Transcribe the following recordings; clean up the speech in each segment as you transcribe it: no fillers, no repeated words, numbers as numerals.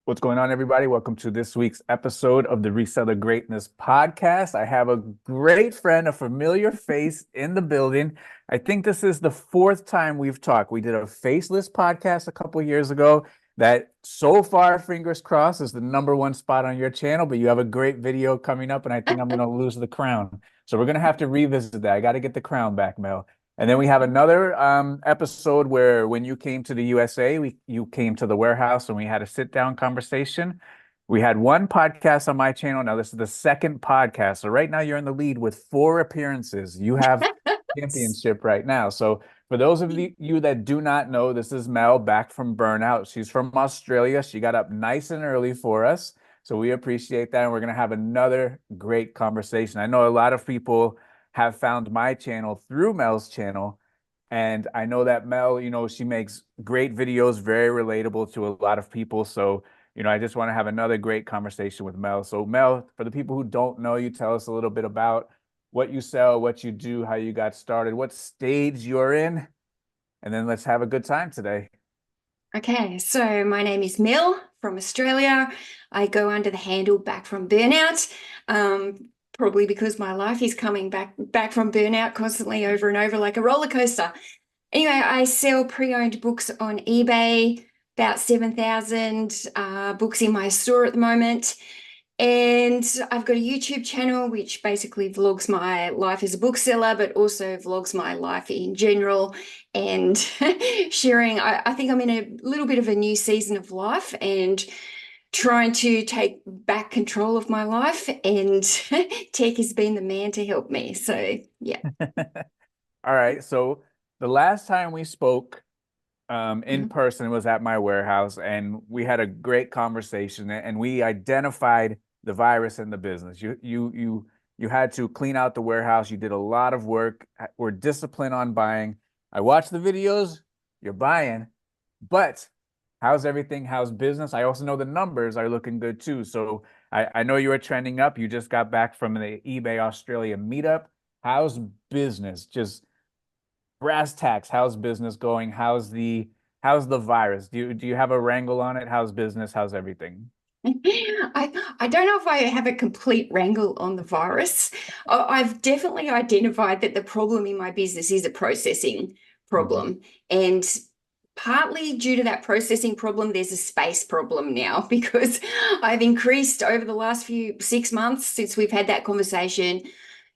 What's going on, everybody? Welcome to this week's episode of the Reseller Greatness Podcast. I have a great friend, a familiar face in the building. I think this is the fourth time we've talked. We did a faceless podcast a couple years ago that so far, fingers crossed, is the number one spot on your channel, but you have a great video coming up, and I think I'm going to lose the crown. So we're going to have to revisit that. I got to get the crown back, Mel. And then we have another episode where when you came to the USA, you came to the warehouse and we had a sit down conversation. We had one podcast on my channel. Now this is the second podcast. So right now you're in the lead with 4 appearances. You have championship right now. So for those of you that do not know, this is Mel back from burnout. She's from Australia. She got up nice and early for us. So we appreciate that. And we're going to have another great conversation. I know a lot of people have found my channel through Mel's channel. And I know that Mel, she makes great videos, very relatable to a lot of people. So, I just want to have another great conversation with Mel. So, Mel, for the people who don't know you, tell us a little bit about what you sell, what you do, how you got started, what stage you're in, and then let's have a good time today. Okay, so my name is Mel from Australia. I go under the handle Back from Burnout, probably because my life is coming back from burnout constantly over and over like a roller coaster. Anyway, I sell pre-owned books on eBay, about 7,000 books in my store at the moment. And I've got a YouTube channel which basically vlogs my life as a bookseller, but also vlogs my life in general and sharing. I think I'm in a little bit of a new season of life and trying to take back control of my life, and tech has been the man to help me. So, yeah. All right. So the last time we spoke, in Mhm. person was at my warehouse, and we had a great conversation, and we identified the virus in the business. You had to clean out the warehouse. You did a lot of work. We're disciplined on buying. I watched the videos. You're buying, but how's everything? How's business? I also know the numbers are looking good too. So I know you are trending up. You just got back from the eBay Australia meetup. How's business? Just brass tacks, how's business going? How's the virus? Do you have a wrangle on it? How's business? How's everything? I don't know if I have a complete wrangle on the virus. I've definitely identified that the problem in my business is a processing Mhm. problem. And partly due to that processing problem, there's a space problem now because I've increased over the last 6 months since we've had that conversation.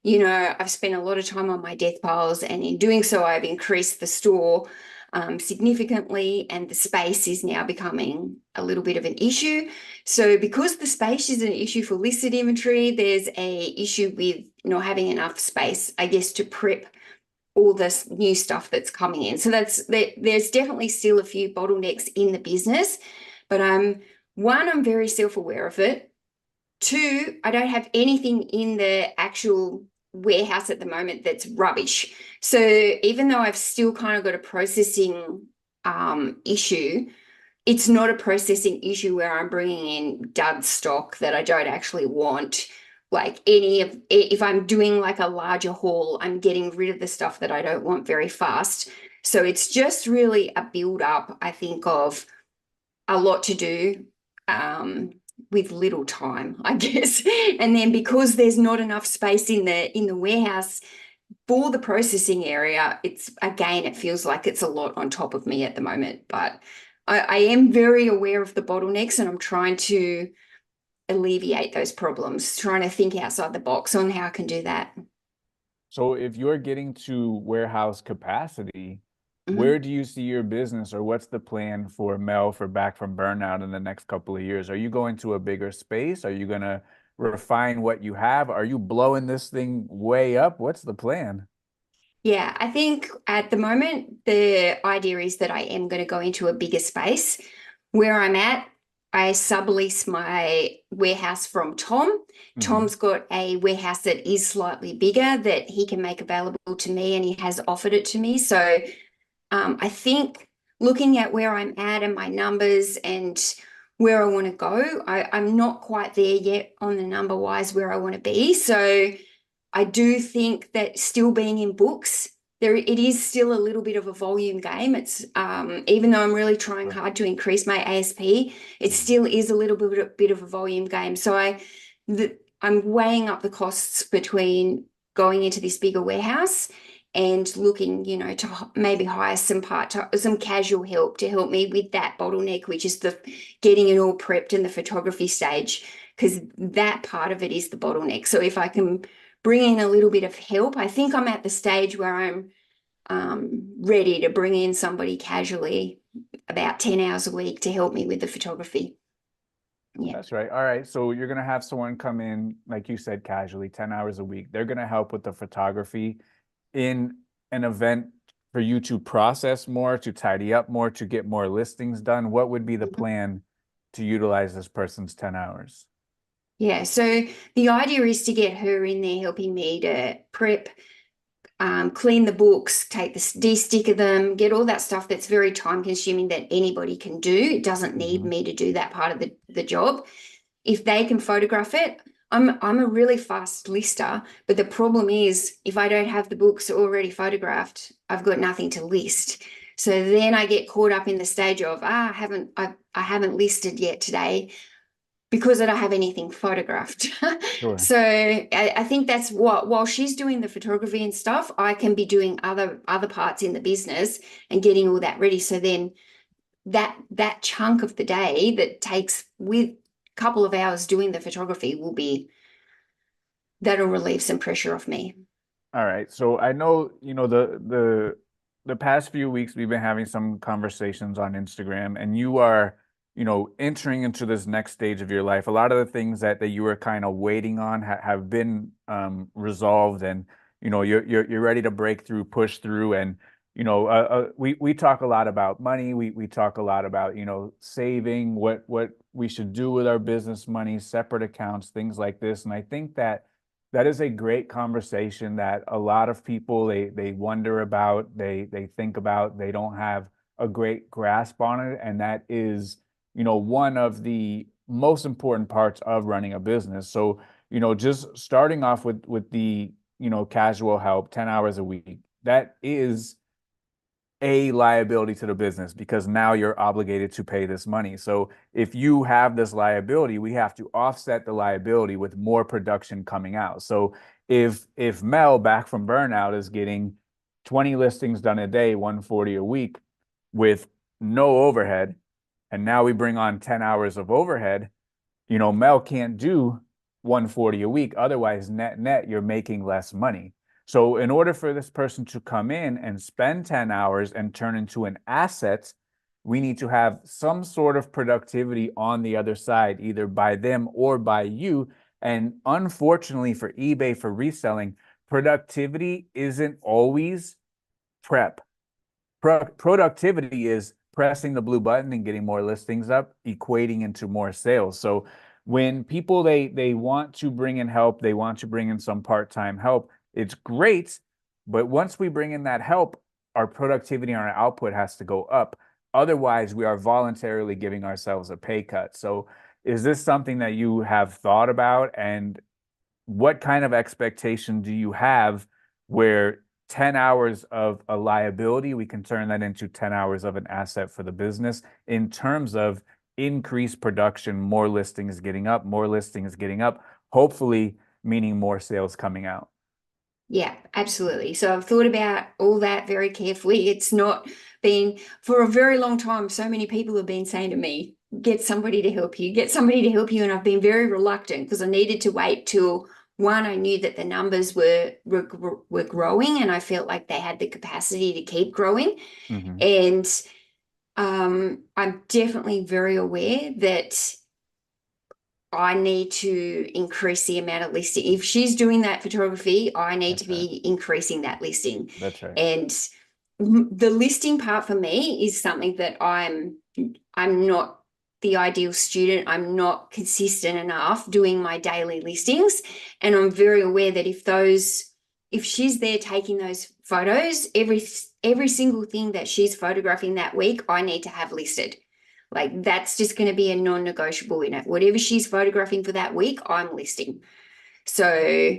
I've spent a lot of time on my death piles, and in doing so, I've increased the store significantly, and the space is now becoming a little bit of an issue. So, because the space is an issue for listed inventory, there's a issue with not having enough space, I guess, to prep all this new stuff that's coming in. So there's definitely still a few bottlenecks in the business, but one, I'm very self-aware of it. Two, I don't have anything in the actual warehouse at the moment that's rubbish. So even though I've still kind of got a processing issue, it's not a processing issue where I'm bringing in dud stock that I don't actually want. Like if I'm doing like a larger haul, I'm getting rid of the stuff that I don't want very fast. So it's just really a build up, I think, of a lot to do with little time, I guess. And then because there's not enough space in the warehouse for the processing area, it feels like it's a lot on top of me at the moment. But I am very aware of the bottlenecks, and I'm trying to alleviate those problems, trying to think outside the box on how I can do that. So if you're getting to warehouse capacity, Mhm. where do you see your business, or what's the plan for Mel for back from burnout in the next couple of years? Are you going to a bigger space? Are you going to refine what you have? Are you blowing this thing way up? What's the plan? Yeah, I think at the moment, the idea is that I am going to go into a bigger space. Where I'm at, I sublease my warehouse from Tom. Hmm. Tom's got a warehouse that is slightly bigger that he can make available to me, and he has offered it to me. So I think looking at where I'm at and my numbers and where I want to go, I'm not quite there yet on the number wise where I want to be. So I do think that still being in books, it is still a little bit of a volume game. It's even though I'm really trying hard to increase my ASP, it still is a little bit of a volume game. So I'm weighing up the costs between going into this bigger warehouse and looking, to maybe hire some casual help to help me with that bottleneck, which is the getting it all prepped in the photography stage, because that part of it is the bottleneck. So if I can bring in a little bit of help, I think I'm at the stage where I'm ready to bring in somebody casually about 10 hours a week to help me with the photography. Yeah. That's right. All right. So you're going to have someone come in, like you said, casually, 10 hours a week. They're going to help with the photography in an event for you to process more, to tidy up more, to get more listings done. What would be the plan to utilize this person's 10 hours? Yeah. So the idea is to get her in there helping me to prep, clean the books, de-sticker them, get all that stuff that's very time consuming that anybody can do. It doesn't need me to do that part of the job. If they can photograph it, I'm a really fast lister, but the problem is if I don't have the books already photographed, I've got nothing to list. So then I get caught up in the stage of I haven't listed yet today because I don't have anything photographed. Sure. So I think that's while she's doing the photography and stuff, I can be doing other parts in the business and getting all that ready. So then that chunk of the day that takes with a couple of hours doing the photography that'll relieve some pressure off me. All right. So I know, the past few weeks we've been having some conversations on Instagram, and you are, entering into this next stage of your life. A lot of the things that you were kind of waiting on have been resolved, and you're ready to break through, push through, and we talk a lot about money. We talk a lot about saving, what we should do with our business money, separate accounts, things like this, and I think that is a great conversation that a lot of people they wonder about, they think about, they don't have a great grasp on it, and that is, one of the most important parts of running a business. So, just starting off with the, casual help, 10 hours a week, that is a liability to the business because now you're obligated to pay this money. So if you have this liability, we have to offset the liability with more production coming out. So if Mel back from burnout is getting 20 listings done a day, 140 a week with no overhead, and now we bring on 10 hours of overhead, Mel can't do 140 a week. Otherwise, net, you're making less money. So in order for this person to come in and spend 10 hours and turn into an asset, we need to have some sort of productivity on the other side, either by them or by you. And unfortunately for eBay, for reselling, productivity isn't always prep. Productivity is pressing the blue button and getting more listings up, equating into more sales. So when people they want to bring in help, they want to bring in some part-time help, it's great, but once we bring in that help, our productivity and our output has to go up. Otherwise, we are voluntarily giving ourselves a pay cut. So is this something that you have thought about? And what kind of expectation do you have where 10 hours of a liability, we can turn that into 10 hours of an asset for the business in terms of increased production, more listings getting up, hopefully meaning more sales coming out? Yeah, absolutely. So I've thought about all that very carefully. It's not been for a very long time. So many people have been saying to me, get somebody to help you, get somebody to help you. And I've been very reluctant because I needed to wait till one, I knew that the numbers were growing and I felt like they had the capacity to keep growing. Mm-hmm. And I'm definitely very aware that I need to increase the amount of listing. If she's doing that photography, I need to be increasing that listing. That's right. And the listing part for me is something that I'm not the ideal student. I'm not consistent enough doing my daily listings. And I'm very aware that if she's there taking those photos, every single thing that she's photographing that week, I need to have listed. Like that's just going to be a non-negotiable in it. Whatever she's photographing for that week, I'm listing. So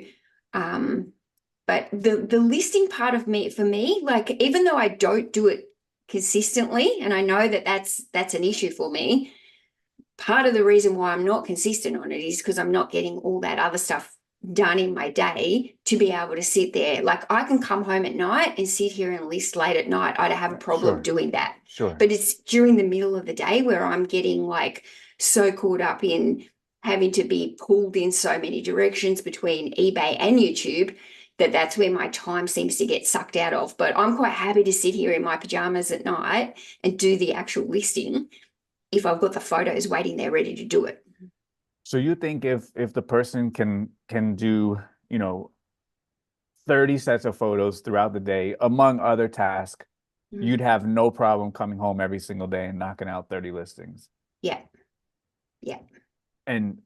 But the listing part of me, for me, like even though I don't do it consistently, and I know that that's an issue for me, part of the reason why I'm not consistent on it is because I'm not getting all that other stuff done in my day to be able to sit there. Like I can come home at night and sit here and list late at night. I'd have a problem Sure, doing that. sure. But it's during the middle of the day where I'm getting like so caught up in having to be pulled in so many directions between eBay and YouTube that that's where my time seems to get sucked out of. But I'm quite happy to sit here in my pajamas at night and do the actual listing if I've got the photos waiting there ready to do it. So you think if the person can do, 30 sets of photos throughout the day, among other tasks, you'd Mm. have no problem coming home every single day and knocking out 30 listings. Yeah, yeah, And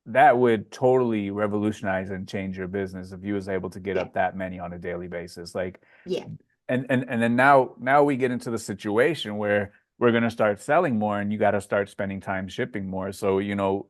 that would totally revolutionize and change your business if you was able to get yeah, up that many on a daily basis. Like, yeah. and then now we get into the situation where we're going to start selling more and you got to start spending time shipping more. So,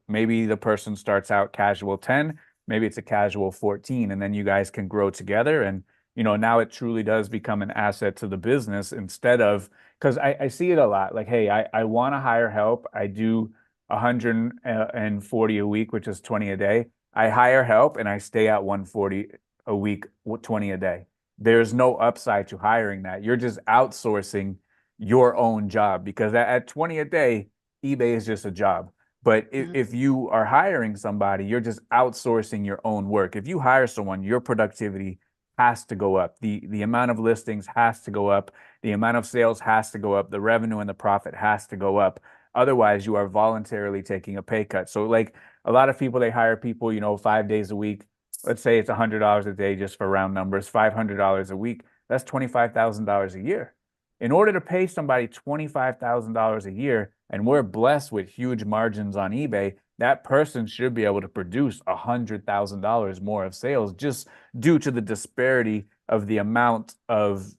maybe the person starts out casual 10, maybe it's a casual 14, and then you guys can grow together. And, now it truly does become an asset to the business instead of, because I see it a lot. Like, hey, I want to hire help. I do 140 a week, which is 20 a day. I hire help and I stay at 140 a week, 20 a day. There's no upside to hiring that. You're just outsourcing your own job because at 20 a day, eBay is just a job. But Mm. if you are hiring somebody, you're just outsourcing your own work. If you hire someone, your productivity has to go up. The amount of listings has to go up. The amount of sales has to go up. The revenue and the profit has to go up. Otherwise, you are voluntarily taking a pay cut. So like a lot of people, they hire people, 5 days a week. Let's say it's $100 a day just for round numbers, $500 a week. That's $25,000 a year. In order to pay somebody $25,000 a year, and we're blessed with huge margins on eBay, that person should be able to produce $100,000 more of sales just due to the disparity of the amount of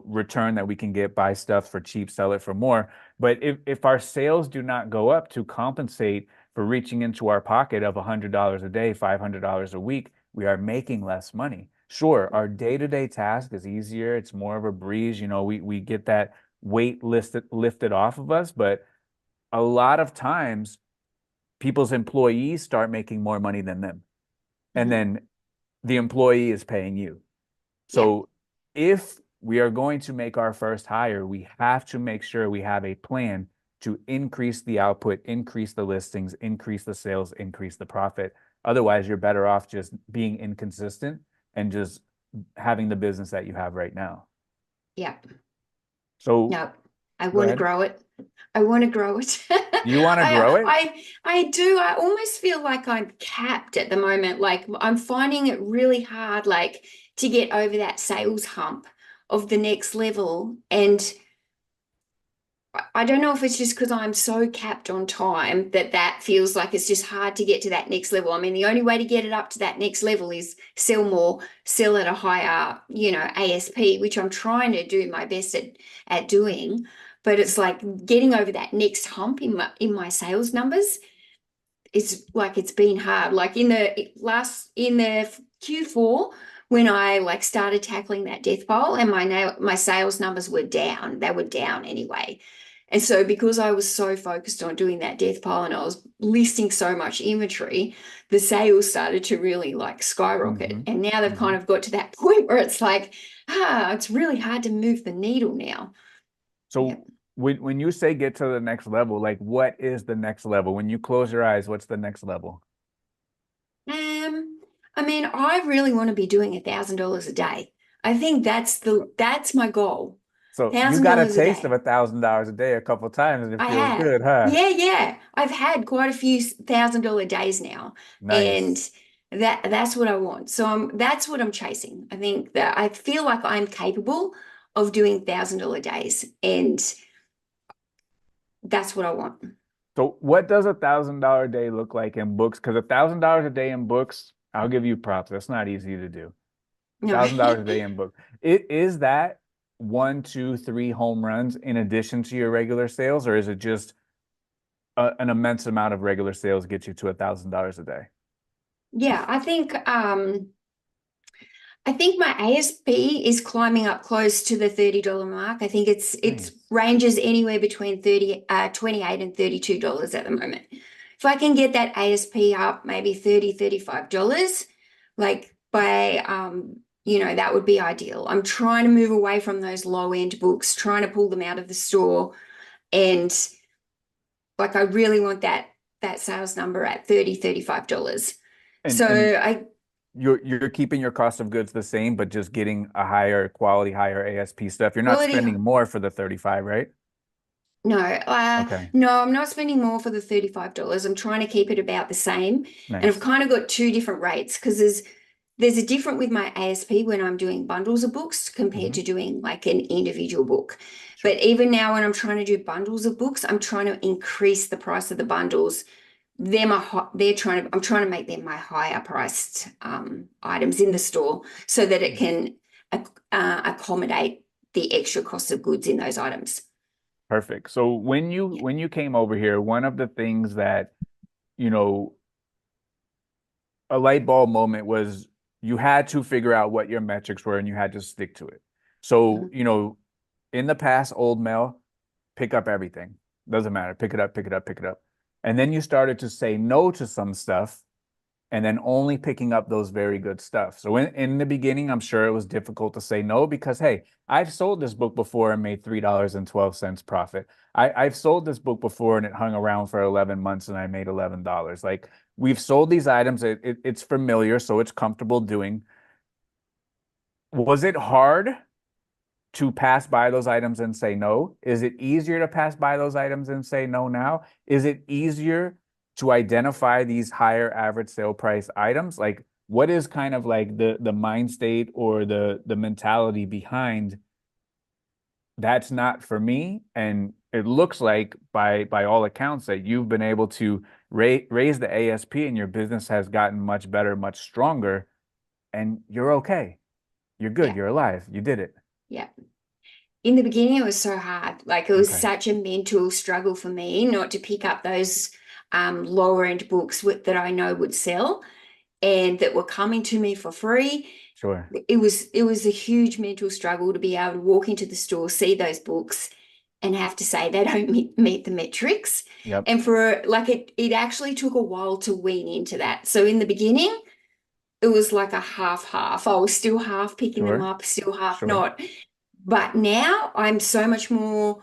return that we can get, buy stuff for cheap, sell it for more. But if our sales do not go up to compensate for reaching into our pocket of $100 a day, $500 a week, we are making less money. Sure, our day-to-day task is easier. It's more of a breeze. We get that weight lifted off of us, but a lot of times people's employees start making more money than them. And Mhm. then the employee is paying you. Yeah, So if we are going to make our first hire, we have to make sure we have a plan to increase the output, increase the listings, increase the sales, increase the profit. Otherwise, you're better off just being inconsistent and just having the business that you have right now. yeah. So No, I go want to ahead. grow it. I want to grow it. You want to grow it? I do. I almost feel like I'm capped at the moment. Like I'm finding it really hard, like to get over that sales hump of the next level. And I don't know if it's just because I'm so capped on time that that feels like it's just hard to get to that next level. I mean, the only way to get it up to that next level is sell more, sell at a higher, ASP, which I'm trying to do my best at doing. But it's like getting over that next hump in my sales numbers. It's like it's been hard. Like in the Q4 when I like started tackling that death pole and my sales numbers were down. They were down anyway. And so because I was so focused on doing that death pile and I was listing so much inventory, the sales started to really like skyrocket. Hmm. And now they've Hmm. kind of got to that point where it's like, it's really hard to move the needle now. Yeah. So when you say get to the next level, like what is the next level? When you close your eyes, what's the next level? Um, I mean, I really want to be doing $1,000 a day. I think that's my goal. So you Thousand got a dollars a taste of day. $1,000 a day a couple times and it I feels have. good, huh? Yeah, yeah. I've had quite a few $1,000 days now. And Nice. that's what I want. So that's what I'm chasing. I think that I feel like I'm capable of doing $1,000 days. And that's what I want. So what does $1,000 a day look like in books? Because $1,000 a day in books, I'll give you props. That's not easy to do. No. $1,000 a day in book. It is that one, two, three home runs in addition to your regular sales, or is it just an immense amount of regular sales get you to $1,000 a day? Yeah, I think I think my ASP is climbing up close to the $30 mark. I think it's Nice. ranges anywhere between 28 and $32 at the moment. If I can get that ASP up maybe $35, like by that would be ideal. I'm trying to move away from those low end books, trying to pull them out of the store, and like I really want that sales number at $35. So And I you're keeping your cost of goods the same, but just getting a higher quality, higher ASP stuff. You're not quality. spending more for the 35, right? No, Okay. no, I'm not spending more for the $35. I'm trying to keep it about the same. And I've Nice. kind of got two different rates because there's a different with my ASP when I'm doing bundles of books compared Hmm. to doing like an individual book. Sure. But even now when I'm trying to do bundles of books, I'm trying to increase the price of the bundles. I'm trying to make them my higher priced items in the store so that it can accommodate the extra cost of goods in those items. Perfect. So Yeah. when you came over here, one of the things that, you know, a light bulb moment was you had to figure out what your metrics were and you had to stick to it. So, Mhm. in the past, old Mel, pick up everything. Doesn't matter. Pick it up, pick it up, pick it up. And then you started to say no to some stuff and then only picking up those very good stuff. So in the beginning, I'm sure it was difficult to say no because, hey, I've sold this book before and made $3.12 profit. I've sold this book before and it hung around for 11 months and I made $11. Like we've sold these items, it's familiar, so it's comfortable doing. Was it hard to pass by those items and say no? Is it easier to pass by those items and say no now? Is it easier to identify these higher average sale price items? Like what is kind of like the mind state or the mentality behind that's not for me? And it looks like by all accounts that you've been able to raise the ASP and your business has gotten much better, much stronger, and you're okay. You're good. Yeah, You're alive. You did it. yeah. In the beginning, it was so hard. Like it was Okay. such a mental struggle for me not to pick up those lower end books that I know would sell and that were coming to me for free. Sure. It was a huge mental struggle to be able to walk into the store, see those books, and have to say they don't meet the metrics. Yep. And for like it actually took a while to wean into that. So in the beginning, it was like a half. I was still half picking them Sure. up, still half Sure. not. But now I'm so much more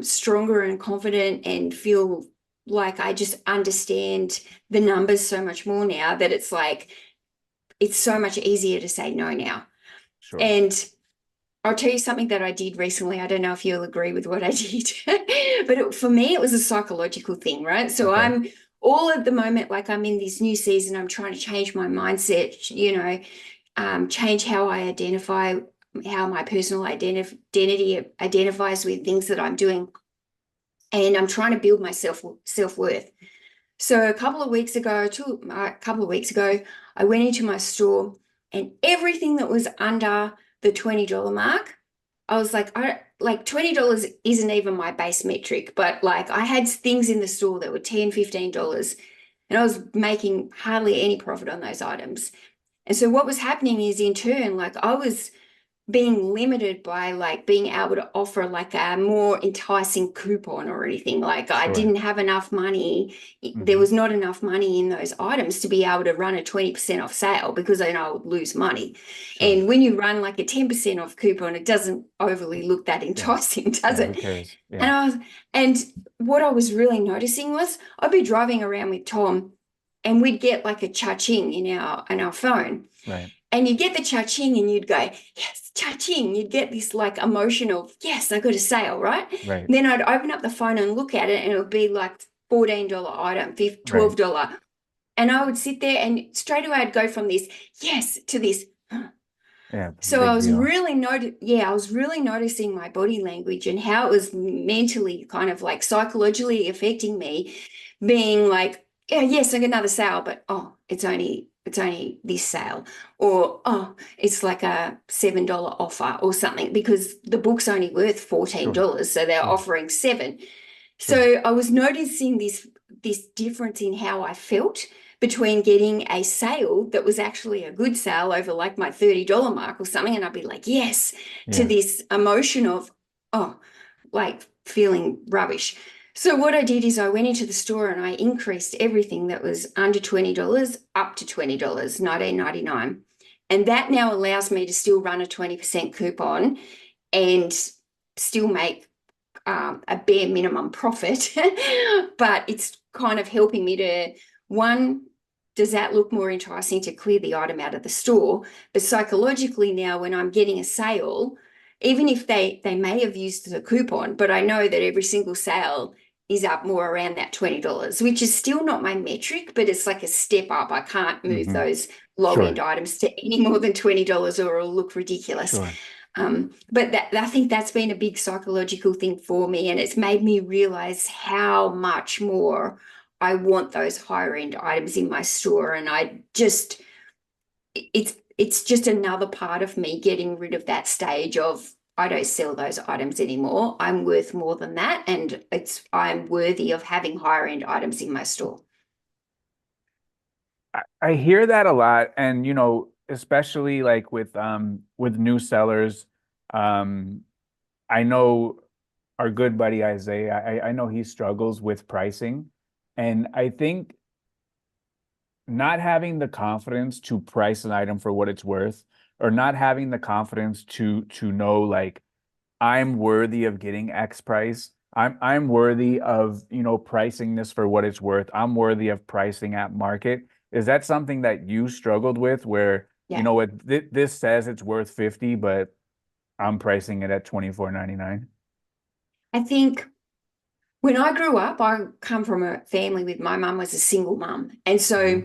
stronger and confident and feel like I just understand the numbers so much more now that it's like it's so much easier to say no now. Sure. And I'll tell you something that I did recently. I don't know if you'll agree with what I did, but for me, it was a psychological thing, right? So Okay. I'm all at the moment, like I'm in this new season, I'm trying to change my mindset, change how I identify, how my personal identity identifies with things that I'm doing. And I'm trying to build my self-worth. So a couple of weeks ago, I went into my store and everything that was under the $20 mark, I was like, $20 isn't even my base metric, but like I had things in the store that were $10, $15, and I was making hardly any profit on those items. And so what was happening is in turn, like I was being limited by like being able to offer like a more enticing coupon or anything. Like I Sure. didn't have enough money. There Hmm. was not enough money in those items to be able to run a 20% off sale because I know I would lose money. Sure. And when you run like a 10% off coupon, it doesn't overly look that Yeah. enticing, does Yeah. Who it? cares? And Yeah. I was, and what I was really noticing was I'd be driving around with Tom and we'd get like a cha-ching in our phone. Right. And you'd get the cha-ching and you'd go, yes, cha-ching. You'd get this like emotion of, yes, I got a sale, right? Right. Then I'd open up the phone and look at it and it would be like $14 item, Right. $12. And I would sit there and straight away I'd go from this, yes, to this. Yeah. So Big deal. I was really noticing my body language and how it was mentally kind of like psychologically affecting me, being like, yeah, yes, I got another sale, but oh, it's only this sale, or oh, it's like a $7 offer or something because the book's only worth Sure. $14, so they're Sure. offering seven. Sure. So I was noticing this this difference in how I felt between getting a sale that was actually a good sale over like my $30 mark or something, and I'd be like, yes, to Yeah. this emotion of, oh, like feeling rubbish. So what I did is I went into the store and I increased everything that was under $20 up to $20, 19.99. And that now allows me to still run a 20% coupon and still make a bare minimum profit. But it's kind of helping me to, one, does that look more enticing to clear the item out of the store? But psychologically now, when I'm getting a sale, even if they may have used the coupon, but I know that every single sale is up more around that $20, which is still not my metric, but it's like a step up. I can't move Mm-hmm. those low end Sure. items to any more than $20 or it'll look ridiculous. Sure. But I think that's been a big psychological thing for me, and it's made me realize how much more I want those higher end items in my store. And it's just another part of me getting rid of that stage of I don't sell those items anymore. I'm worth more than that, and I'm worthy of having higher end items in my store. I hear that a lot, and especially like with new sellers. um I know our good buddy Isaiah, I know he struggles with pricing, and I think not having the confidence to price an item for what it's worth, or not having the confidence to know, like, I'm worthy of getting X price. I'm worthy of, pricing this for what it's worth. I'm worthy of pricing at market. Is that something that you struggled with, where, Yeah. this says it's worth 50, but I'm pricing it at 24.99? I think when I grew up, I come from a family with my mum was a single mum. And Mhm. so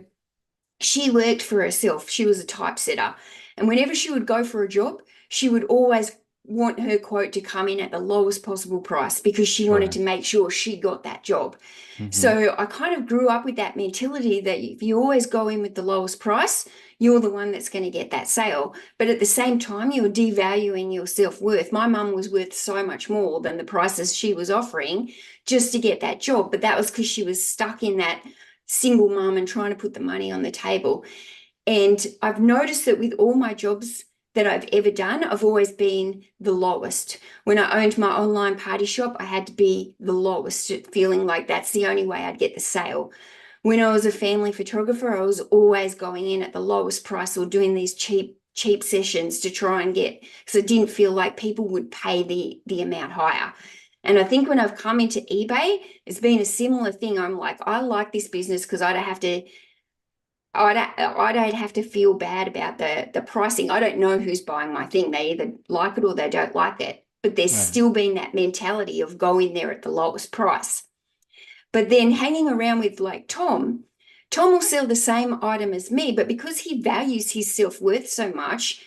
she worked for herself. She was a typesetter. And whenever she would go for a job, she would always want her quote to come in at the lowest possible price because she wanted Sure. to make sure she got that job. Hmm. So I kind of grew up with that mentality that if you always go in with the lowest price, you're the one that's going to get that sale. But at the same time, you're devaluing your self-worth. My mum was worth so much more than the prices she was offering just to get that job. But that was because she was stuck in that single mum and trying to put the money on the table. And I've noticed that with all my jobs that I've ever done, I've always been the lowest. When I owned my online party shop, I had to be the lowest, feeling like that's the only way I'd get the sale. When I was a family photographer, I was always going in at the lowest price or doing these cheap sessions to try and get, because I didn't feel like people would pay the amount higher. And I think when I've come into eBay, it's been a similar thing. I'm like, I like this business because I don't have to feel bad about the pricing. I don't know who's buying my thing. They either like it or they don't like it. But there's Right. still been that mentality of go in there at the lowest price. But then hanging around with like Tom will sell the same item as me, but because he values his self-worth so much,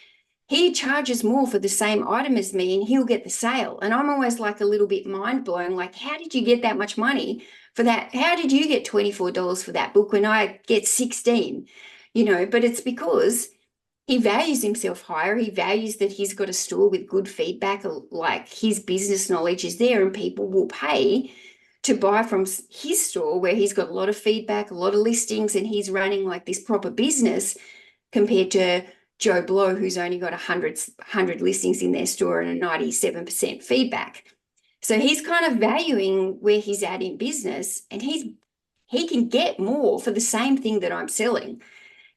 he charges more for the same item as me and he'll get the sale. And I'm always like a little bit mind blown, like, how did you get that much money for that? How did you get $24 for that book when I get 16? But it's because he values himself higher. He values that he's got a store with good feedback, like his business knowledge is there and people will pay to buy from his store where he's got a lot of feedback, a lot of listings, and he's running like this proper business compared to Joe Blow, who's only got 100 listings in their store and a 97% feedback. So he's kind of valuing where he's at in business, and he can get more for the same thing that I'm selling.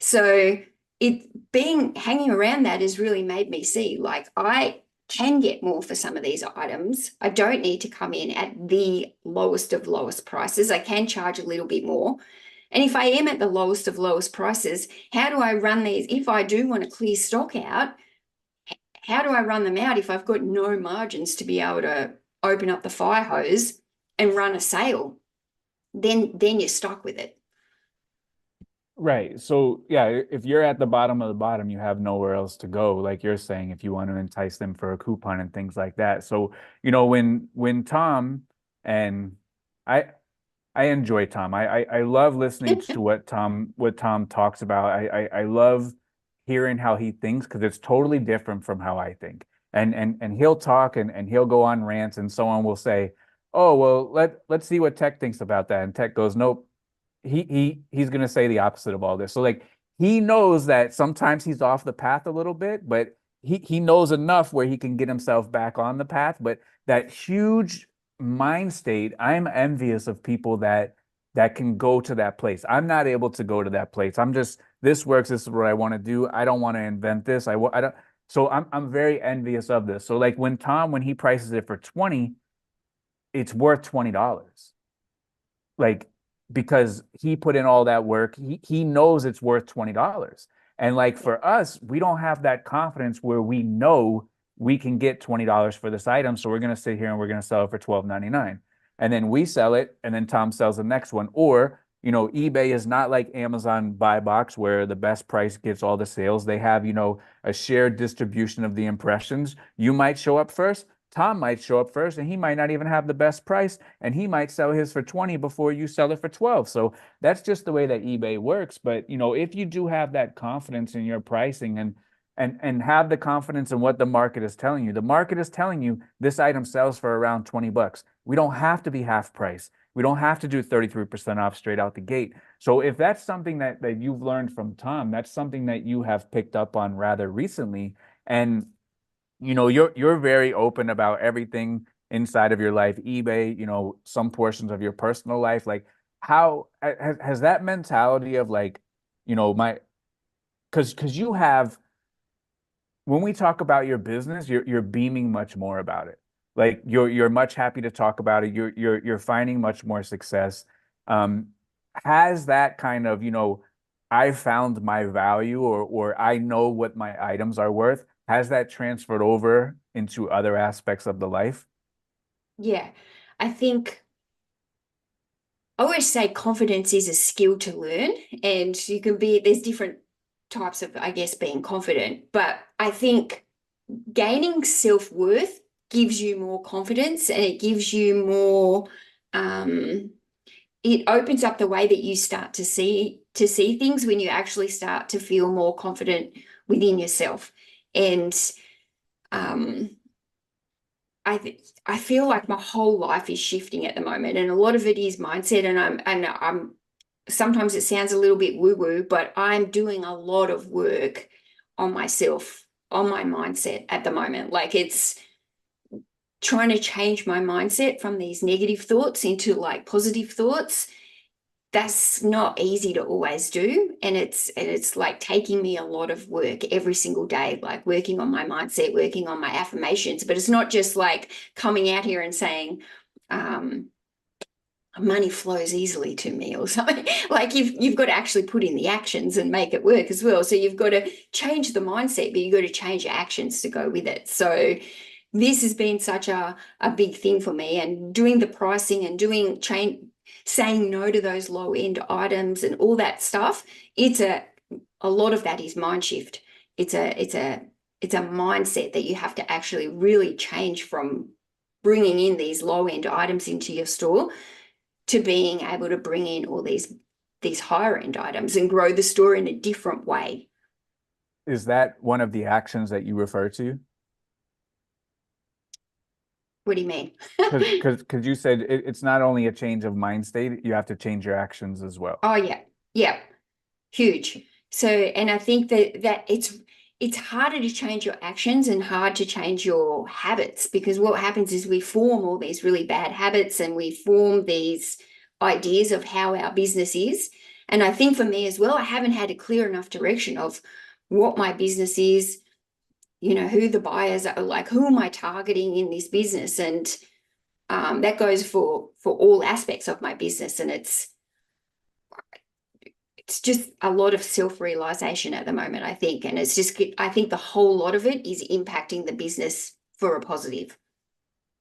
So it being hanging around that has really made me see like I can get more for some of these items. I don't need to come in at the lowest of lowest prices. I can charge a little bit more. And if I am at the lowest of lowest prices, how do I run these? If I do want to clear stock out, how do I run them out if I've got no margins to be able to open up the fire hose and run a sale? Then you're stuck with it. Right. So yeah, if you're at the bottom of the bottom, you have nowhere else to go, like you're saying, if you want to entice them for a coupon and things like that. So, when Tom, and I I enjoy Tom. I love listening to what Tom talks about. I love hearing how he thinks, because it's totally different from how I think. And he'll talk, and he'll go on rants, and someone will say, oh, well, let's see what Tech thinks about that. And Tech goes, nope, he's going to say the opposite of all this. So like he knows that sometimes he's off the path a little bit, but he knows enough where he can get himself back on the path. But that huge mind state, I'm envious of people that can go to that place. I'm not able to go to that place. I'm just, this works. This is what I want to do. I don't want to invent this. I don't. So I'm very envious of this. So like when he prices it for 20, it's worth $20. Like because he put in all that work, he knows it's worth $20. And like for us, we don't have that confidence where we know we can get $20 for this item. So we're going to sit here and we're going to sell it for $12.99. And then we sell it, and then Tom sells the next one. Or, eBay is not like Amazon Buy Box where the best price gets all the sales. They have, a shared distribution of the impressions. You might show up first. Tom might show up first, and he might not even have the best price, and he might sell his for 20 before you sell it for 12. So that's just the way that eBay works. But if you do have that confidence in your pricing and have the confidence in what the market is telling you, the market is telling you this item sells for around $20. We don't have to be half price. We don't have to do 33% off straight out the gate. So if that's something that you've learned from Tom, that's something that you have picked up on rather recently. And you're very open about everything inside of your life, eBay, some portions of your personal life. Like how has that mentality of like, my because you have, when we talk about your business, you're beaming much more about it. Like you're much happy to talk about it. You're finding much more success. Um, has that kind of, I found my value, or I know what my items are worth. Has that transferred over into other aspects of the life? Yeah. I think I always say confidence is a skill to learn, and there's different types of, I guess, being confident. But I think gaining self-worth gives you more confidence, and it gives you more, um, it opens up the way that you start to see things when you actually start to feel more confident within yourself. And um, I feel like my whole life is shifting at the moment, and a lot of it is mindset. And I'm sometimes it sounds a little bit woo-woo, but I'm doing a lot of work on myself, on my mindset at the moment. Like it's trying to change my mindset from these negative thoughts into like positive thoughts. That's not easy to always do, and it's like taking me a lot of work every single day, like working on my mindset, working on my affirmations. But it's not just like coming out here and saying money flows easily to me or something. Like you've got to actually put in the actions and make it work as well. So you've got to change the mindset, but you've got to change your actions to go with it. So this has been such a big thing for me, and doing the pricing and saying no to those low end items and all that stuff. It's a lot of that is mind shift. It's a mindset that you have to actually really change from bringing in these low end items into your store to being able to bring in all these higher end items and grow the store in a different way. Is that one of the actions that you refer to? What do you mean? Because you said it's not only a change of mind state, you have to change your actions as well. Oh yeah. Yeah. Huge. So, and I think that it's harder to change your actions and hard to change your habits, because what happens is we form all these really bad habits and we form these ideas of how our business is. And I think for me as well, I haven't had a clear enough direction of what my business is, who the buyers are, like who am I targeting in this business. And that goes for all aspects of my business. And it's just a lot of self-realization at the moment, I think. And I think the whole lot of it is impacting the business for a positive.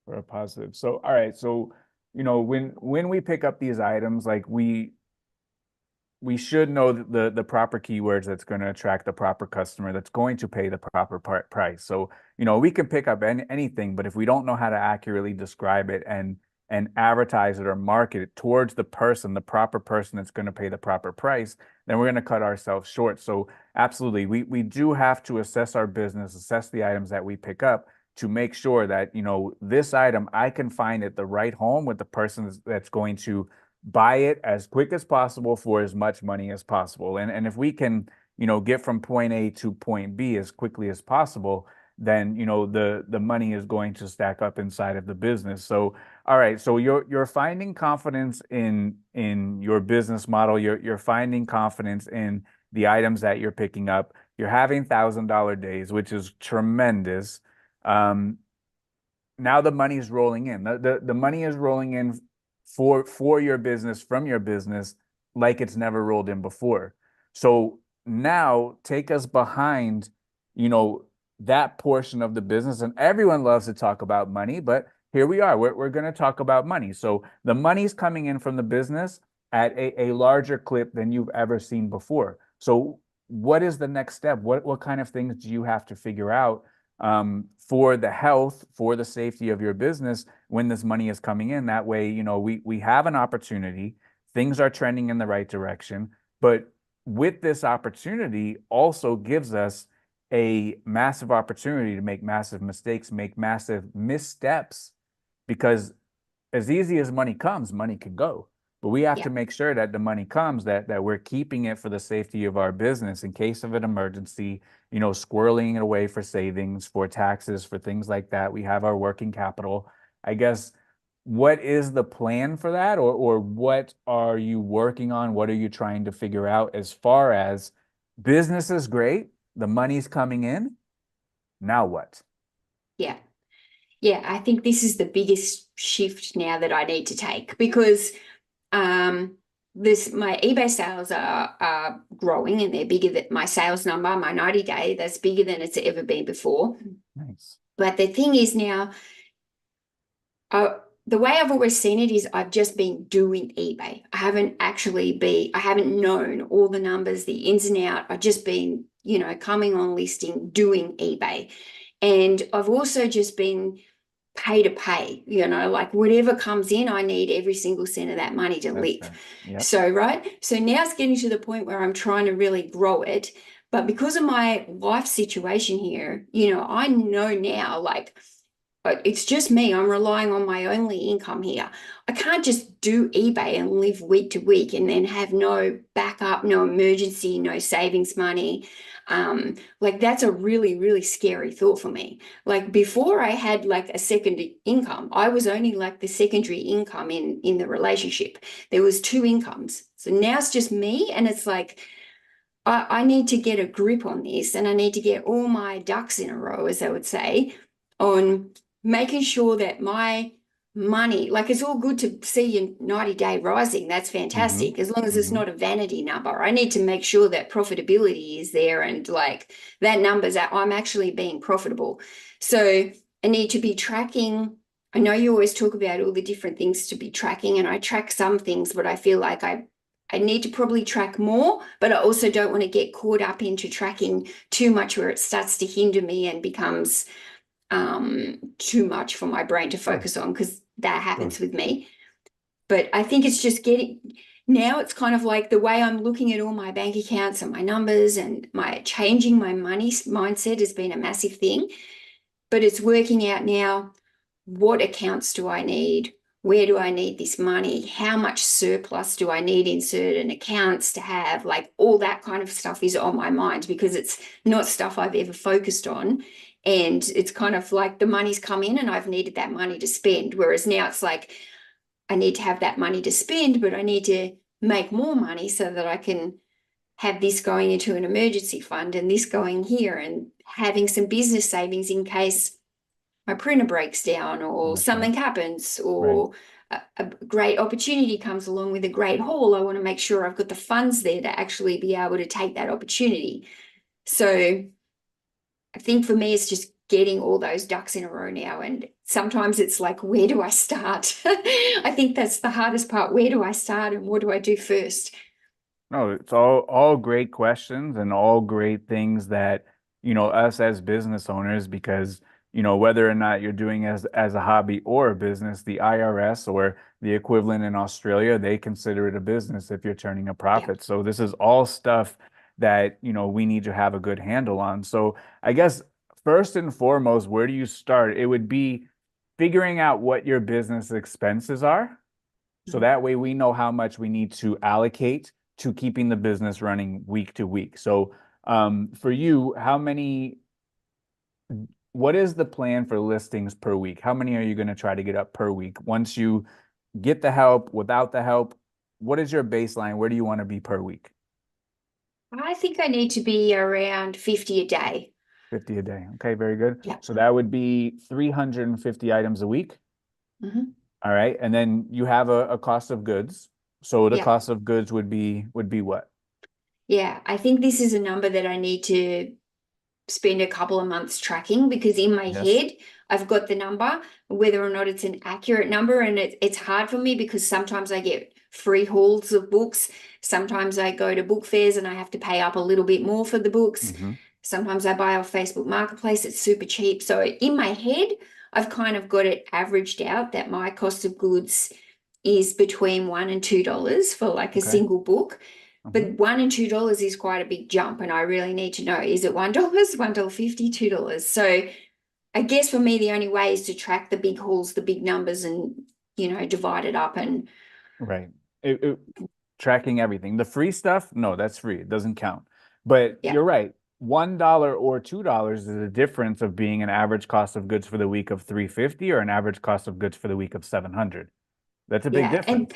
For a positive. So, all right. So, when we pick up these items, like we should know the proper keywords that's going to attract the proper customer that's going to pay the proper price. So, we can pick up anything, but if we don't know how to accurately describe it and advertise it or market it towards the proper person that's going to pay the proper price, then we're going to cut ourselves short. So absolutely, we do have to assess our business, assess the items that we pick up, to make sure that, this item, I can find at the right home with the person that's going to buy it as quick as possible for as much money as possible. And if we can, get from point A to point B as quickly as possible, then, the money is going to stack up inside of the business. So, all right, so you're finding confidence in your business model. You're finding confidence in the items that you're picking up. You're having $1,000 days, which is tremendous. Um, Now the money is rolling in. The money is rolling in for your business, from your business, like it's never rolled in before. So now take us behind, you know, that portion of the business. And everyone loves to talk about money, but here we are. We're going to talk about money. So the money's coming in from the business at a larger clip than you've ever seen before. So what is the next step? What kind of things do you have to figure out for the health, for the safety of your business when this money is coming in? That way, we have an opportunity, things are trending in the right direction, but with this opportunity also gives us a massive opportunity to make massive mistakes, make massive missteps, because as easy as money comes, money can go. But we have Yeah. to make sure that the money comes, that we're keeping it for the safety of our business in case of an emergency, squirreling it away for savings, for taxes, for things like that. We have our working capital. I guess, what is the plan for that? Or what are you working on? What are you trying to figure out as far as business is great, the money's coming in, now what? Yeah. Yeah. I think this is the biggest shift now that I need to take because my eBay sales are growing and they're bigger than my sales number, my 90-day, that's bigger than it's ever been before. Nice. But the thing is now, the way I've always seen it is I've just been doing eBay. I haven't known all the numbers, the ins and out. I've just been, coming on listing, doing eBay. And I've also just been pay to pay, like whatever comes in, I need every single cent of that money to That's live. fair. Yep. So, right. So now it's getting to the point where I'm trying to really grow it. But because of my life situation here, I know now, like, it's just me. I'm relying on my only income here. I can't just do eBay and live week to week and then have no backup, no emergency, no savings money. Like that's a really, really scary thought for me. Like before I had like a second income, I was only like the secondary income in the relationship. There was two incomes. So now it's just me. And it's like, I need to get a grip on this and I need to get all my ducks in a row, as they would say, on making sure that my money, like it's all good to see your 90-day rising. That's Mm-hmm. fantastic. As long as it's Mm-hmm. not a vanity number. I need to make sure that profitability is there and like that number's that I'm actually being profitable. So I need to be tracking. I know you always talk about all the different things to be tracking, and I track some things, but I feel like I need to probably track more, but I also don't want to get caught up into tracking too much where it starts to hinder me and becomes too much for my brain to Sure. focus on, because that Sure. happens with me. But I think it's just now it's kind of like the way I'm looking at all my bank accounts and my numbers and my changing my money mindset has been a massive thing. But it's working out now, what accounts do I need? Where do I need this money? How much surplus do I need in certain accounts to have? Like all that kind of stuff is on my mind because it's not stuff I've ever focused on. And it's kind of like the money's come in and I've needed that money to spend. Whereas now it's like, I need to have that money to spend, but I need to make more money so that I can have this going into an emergency fund and this going here and having some business savings in case my printer breaks down or That's right. something happens Right. or a great opportunity comes along with a great haul. I want to make sure I've got the funds there to actually be able to take that opportunity. So I think for me, it's just getting all those ducks in a row now. And sometimes it's like, where do I start? I think that's the hardest part. Where do I start and what do I do first? No, it's all great questions and all great things that, us as business owners, because, whether or not you're doing as a hobby or a business, the IRS or the equivalent in Australia, they consider it a business if you're turning a Yeah. profit. So this is all stuff that, we need to have a good handle on. So I guess first and foremost, where do you start? It would be figuring out what your business expenses are. So Mhm. that way we know how much we need to allocate to keeping the business running week to week. So for you, what is the plan for listings per week? How many are you going to try to get up per week? Once you get the help, without the help, what is your baseline? Where do you want to be per week? I think I need to be around 50 a day. 50 a day. Okay, very good. Yeah. So that would be 350 items a week. Hmm. All right. And then you have a cost of goods. So the Yeah. cost of goods would be what? Yeah. I think this is a number that I need to spend a couple of months tracking because in my Yes. head, I've got the number, whether or not it's an accurate number. And it's hard for me because sometimes I get free hauls of books. Sometimes I go to book fairs and I have to pay up a little bit more for the books. Hmm. Sometimes I buy off Facebook Marketplace, it's super cheap. So in my head, I've kind of got it averaged out that my cost of goods is between $1 and $2 for like a Okay. single book. Hmm. But $1 and $2 is quite a big jump, and I really need to know, is it $1, $1.50, $2? So I guess for me, the only way is to track the big hauls, the big numbers, and divide it up. And Right. It, tracking everything. The free stuff, no, that's free. It doesn't count. But yeah, you're right. $1 or $2 is the difference of being an average cost of goods for the week of 350 or an average cost of goods for the week of 700. That's a big yeah. difference.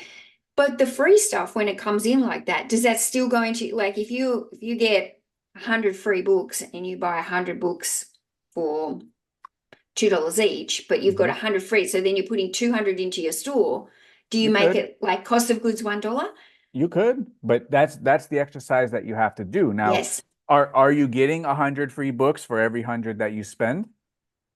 But the free stuff, when it comes in like that, does that still go into, like, if you get 100 free books and you buy 100 books for $2 each, but you've got Mhm. 100 free, so then you're putting 200 into your store. Do you You make could. it like cost of goods $1? You could, but that's the exercise that you have to do. Now, Yes. are you getting 100 free books for every 100 that you spend?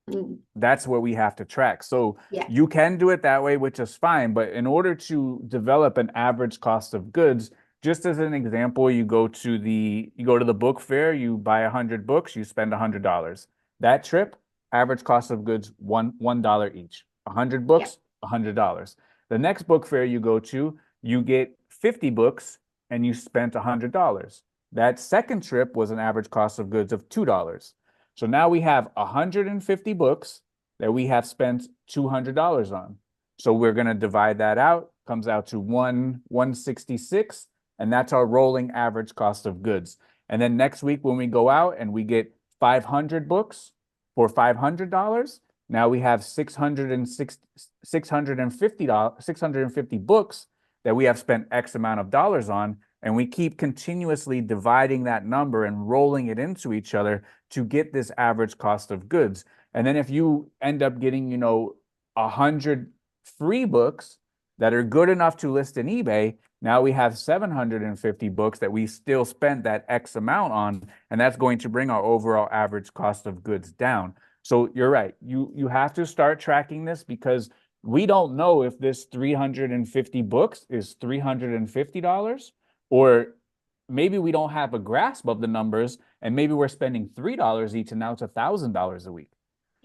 Mm, That's what we have to track. So yeah. you can do it that way, which is fine. But in order to develop an average cost of goods, just as an example, you go to the book fair, you buy 100 books, you spend $100. That trip, average cost of goods, $1 each. 100 books, $100. The next book fair you go to, you get 50 books and you spent $100. That second trip was an average cost of goods of $2. So now we have 150 books that we have spent $200 on. So we're going to divide that out, comes out to 166, and that's our rolling average cost of goods. And then next week when we go out and we get 500 books for $500, now we have 650 books that we have spent X amount of dollars on, and we keep continuously dividing that number and rolling it into each other to get this average cost of goods. And then if you end up getting, 100 free books that are good enough to list in eBay, now we have 750 books that we still spent that X amount on, and that's going to bring our overall average cost of goods down. So you're right. You have to start tracking this because we don't know if this 350 books is $350 or maybe we don't have a grasp of the numbers and maybe we're spending $3 each and now it's $1,000 a week.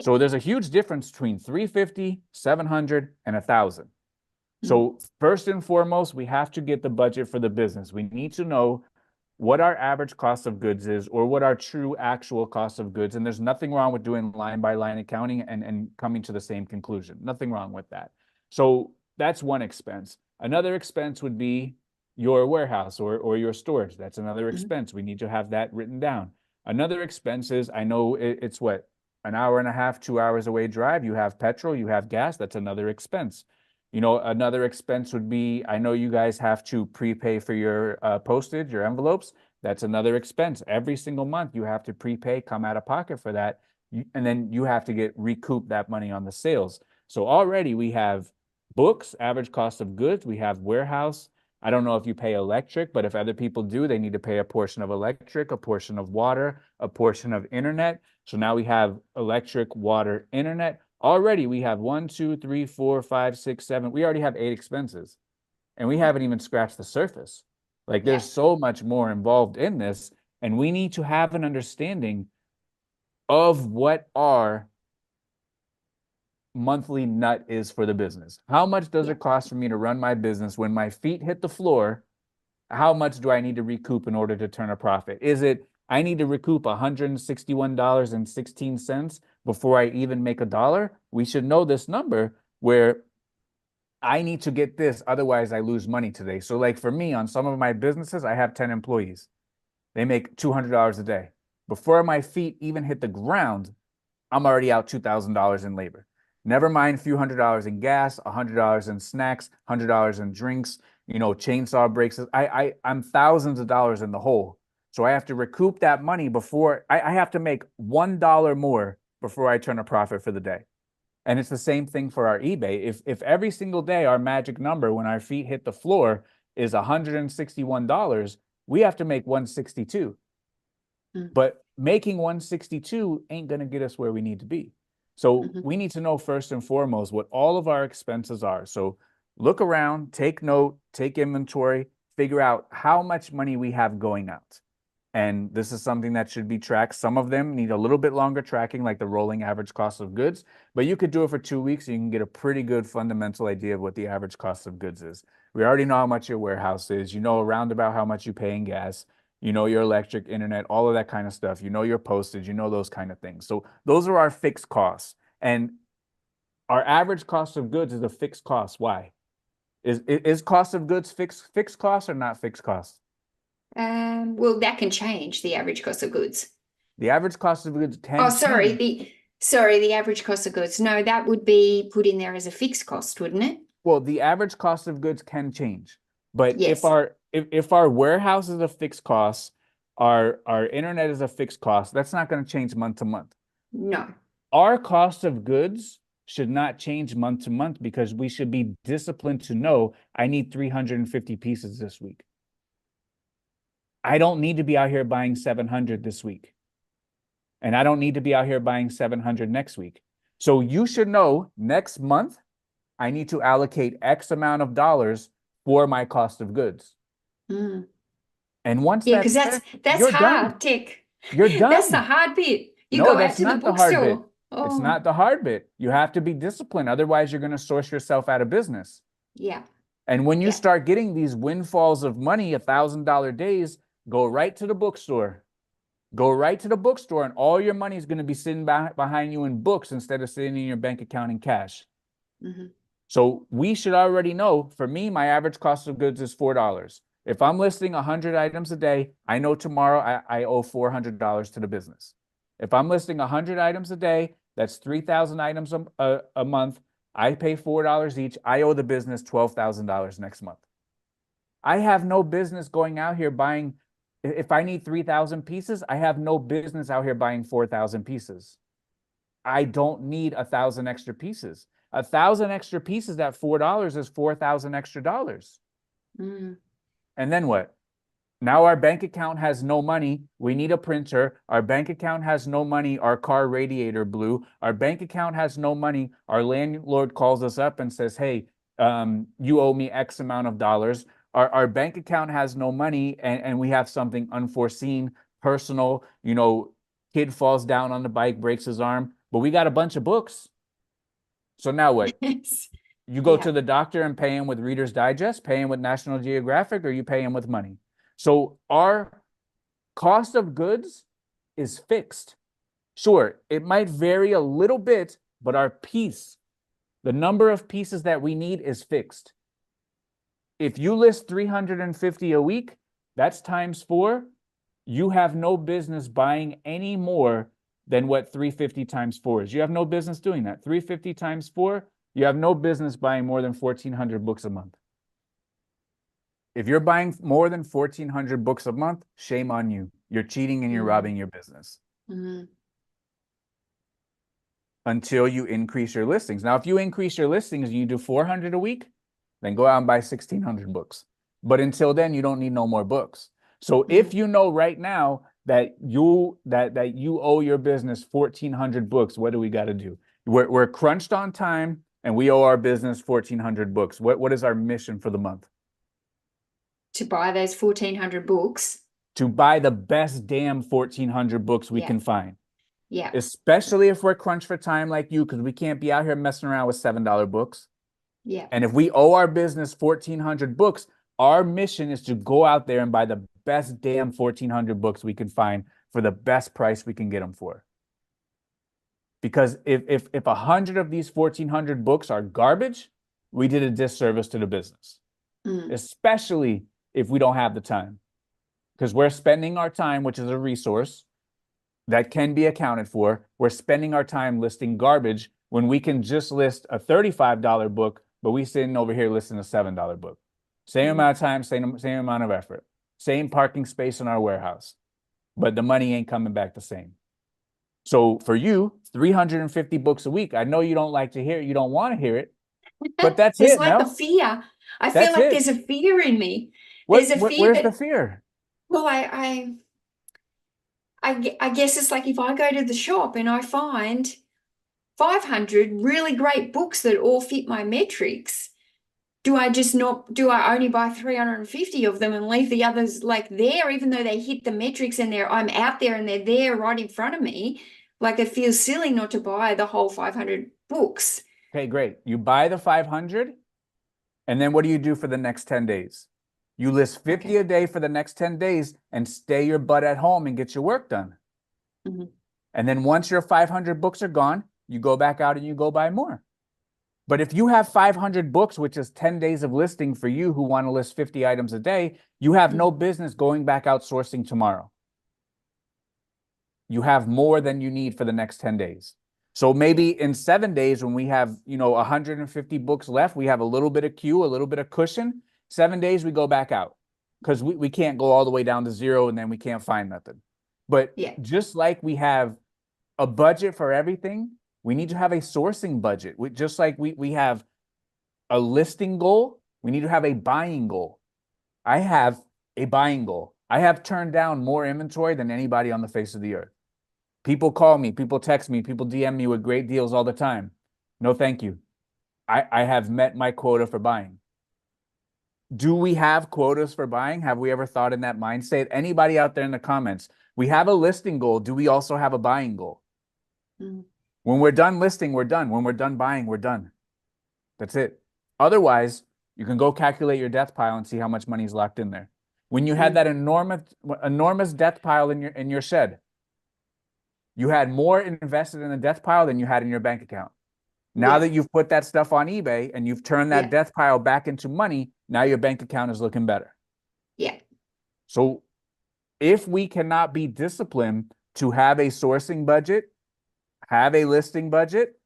So there's a huge difference between 350, 700, and 1,000. Mm, So first and foremost, we have to get the budget for the business. We need to know what our average cost of goods is or what our true actual cost of goods. And there's nothing wrong with doing line by line accounting and coming to the same conclusion. Nothing wrong with that. So that's one expense. Another expense would be your warehouse or your storage. That's another mm, expense. We need to have that written down. Another expense is I know it's what, an hour and a half, 2 hours away drive. You have petrol, you have gas. That's another expense. Another expense would be I know you guys have to prepay for your postage, your envelopes. That's another expense. Every single month you have to prepay, come out of pocket for that. And then you have to get recoup that money on the sales. So already we have books, average cost of goods. We have warehouse. I don't know if you pay electric, but if other people do, they need to pay a portion of electric, a portion of water, a portion of internet. So now we have electric, water, internet. Already we have 1, 2, 3, 4, 5, 6, 7. We already have 8 expenses and we haven't even scratched the surface. Like yeah. there's so much more involved in this. And we need to have an understanding of what our monthly nut is for the business. How much does Yeah. it cost for me to run my business when my feet hit the floor? How much do I need to recoup in order to turn a profit? Is it I need to recoup $161.16 before I even make $1. We should know this number where I need to get this, otherwise I lose money today. So like for me, on some of my businesses, I have 10 employees. They make $200 a day. Before my feet even hit the ground, I'm already out $2,000 in labor. Never mind a few $100 in gas, $100 in snacks, $100 in drinks, chainsaw breaks. I'm thousands of dollars in the hole. So I have to recoup that money before I have to make $1 more before I turn a profit for the day. And it's the same thing for our eBay. If every single day our magic number when our feet hit the floor is $161, we have to make 162. But making 162 ain't going to get us where we need to be. So we need to know first and foremost what all of our expenses are. So look around, take note, take inventory, figure out how much money we have going out. And this is something that should be tracked. Some of them need a little bit longer tracking, like the rolling average cost of goods, but you could do it for 2 weeks and you can get a pretty good fundamental idea of what the average cost of goods is. We already know how much your warehouse is. You know around about how much you pay in gas. You know your electric, internet, all of that kind of stuff. You know your postage, you know those kind of things. So those are our fixed costs. And our average cost of goods is a fixed cost. Why? Is cost of goods fixed cost or not fixed cost? Well, that can change the average cost of goods. The average cost of goods can Oh, sorry. change. The average cost of goods. No, that would be put in there as a fixed cost, wouldn't it? Well, the average cost of goods can change. But Yes. if our warehouse is a fixed cost, our internet is a fixed cost, that's not going to change month to month. No. Our cost of goods should not change month to month because we should be disciplined to know I need 350 pieces this week. I don't need to be out here buying 700 this week. And I don't need to be out here buying 700 next week. So you should know next month, I need to allocate X amount of dollars for my cost of goods. And once because that's you're hard, done. Tick. You're done. That's the hard bit. You No, go that's out to the not the hard bit. bookstore. It's not the hard bit. You have to be disciplined. Otherwise, you're going to source yourself out of business. Yeah. And when you start getting these windfalls of money, $1,000 days, go right to the bookstore. Go right to the bookstore, and all your money is going to be sitting behind you in books instead of sitting in your bank account in cash. So we should already know, for me, my average cost of goods is $4. If I'm listing 100 items a day, I know tomorrow I owe $400 to the business. If I'm listing 100 items a day, that's 3,000 items a month. I pay $4 each. I owe the business $12,000 next month. I have no business going out here buying. If I need 3,000 pieces, I have no business out here buying 4,000 pieces. I don't need 1,000 extra pieces. 1,000 extra pieces at $4 is 4,000 extra dollars. And then what? Now our bank account has no money. We need a printer. Our bank account has no money. Our car radiator blew. Our bank account has no money. Our landlord calls us up and says, hey, you owe me X amount of dollars. Our bank account has no money, and we have something unforeseen, personal, kid falls down on the bike, breaks his arm, but we got a bunch of books. So now what? You go to the doctor and pay him with Reader's Digest, pay him with National Geographic, or you pay him with money. So our cost of goods is fixed. Sure, it might vary a little bit, but our piece, the number of pieces that we need is fixed. If you list 350 a week, that's times 4. You have no business buying any more than what 350 times 4 is. You have no business doing that. 350 times 4, you have no business buying more than 1,400 books a month. If you're buying more than 1,400 books a month, shame on you. You're cheating and you're robbing your business. Until you increase your listings. Now, if you increase your listings and you do 400 a week, then go out and buy 1,600 books. But until then, you don't need no more books. So if you know right now that you owe your business 1,400 books, what do we got to do? We're crunched on time and we owe our business 1,400 books. What is our mission for the month? To buy those 1,400 books. To buy the best damn 1,400 books we can find. Yeah. Especially if we're crunched for time like you, because we can't be out here messing around with $7 books. Yeah. And if we owe our business 1,400 books, our mission is to go out there and buy the best damn 1,400 books we can find for the best price we can get them for. Because if 100 of these 1,400 books are garbage, we did a disservice to the business, especially if we don't have the time. Because we're spending our time, which is a resource that can be accounted for. We're spending our time listing garbage when we can just list a $35 book, but we sitting over here listing a $7 book. Same amount of time, same amount of effort, same parking space in our warehouse, but the money ain't coming back the same. So for you, 350 books a week. I know you don't like to hear it, you don't want to hear it, but that's There's it, like a Mel. fear. I feel That's like it. there's a fear in me. There's a fear Where's that, the fear? well, I guess it's like if I go to the shop and I find 500 really great books that all fit my metrics, do I only buy 350 of them and leave the others like there, even though they hit the metrics and I'm out there and they're there right in front of me? Like it feels silly not to buy the whole 500 books. Okay, great. You buy the 500, and then what do you do for the next 10 days? You list 50 a day for the next 10 days and stay your butt at home and get your work done. And then once your 500 books are gone, you go back out and you go buy more. But if you have 500 books, which is 10 days of listing for you who want to list 50 items a day, you have no business going back out sourcing tomorrow. You have more than you need for the next 10 days. So maybe in 7 days when we have, 150 books left, we have a little bit of queue, a little bit of cushion. 7 days we go back out because we can't go all the way down to zero and then we can't find nothing. But just like we have a budget for everything, we need to have a sourcing budget. Just like we have a listing goal, we need to have a buying goal. I have a buying goal. I have turned down more inventory than anybody on the face of the earth. People call me, people text me, people DM me with great deals all the time. No, thank you. I have met my quota for buying. Do we have quotas for buying? Have we ever thought in that mindset? Anybody out there in the comments? We have a listing goal. Do we also have a buying goal? When we're done listing, we're done. When we're done buying, we're done. That's it. Otherwise, you can go calculate your death pile and see how much money is locked in there. When you had that enormous death pile in your shed, you had more invested in the death pile than you had in your bank account. Now that you've put that stuff on eBay and you've turned that death pile back into money, now your bank account is looking better. So if we cannot be disciplined to have a sourcing budget, have a listing budget,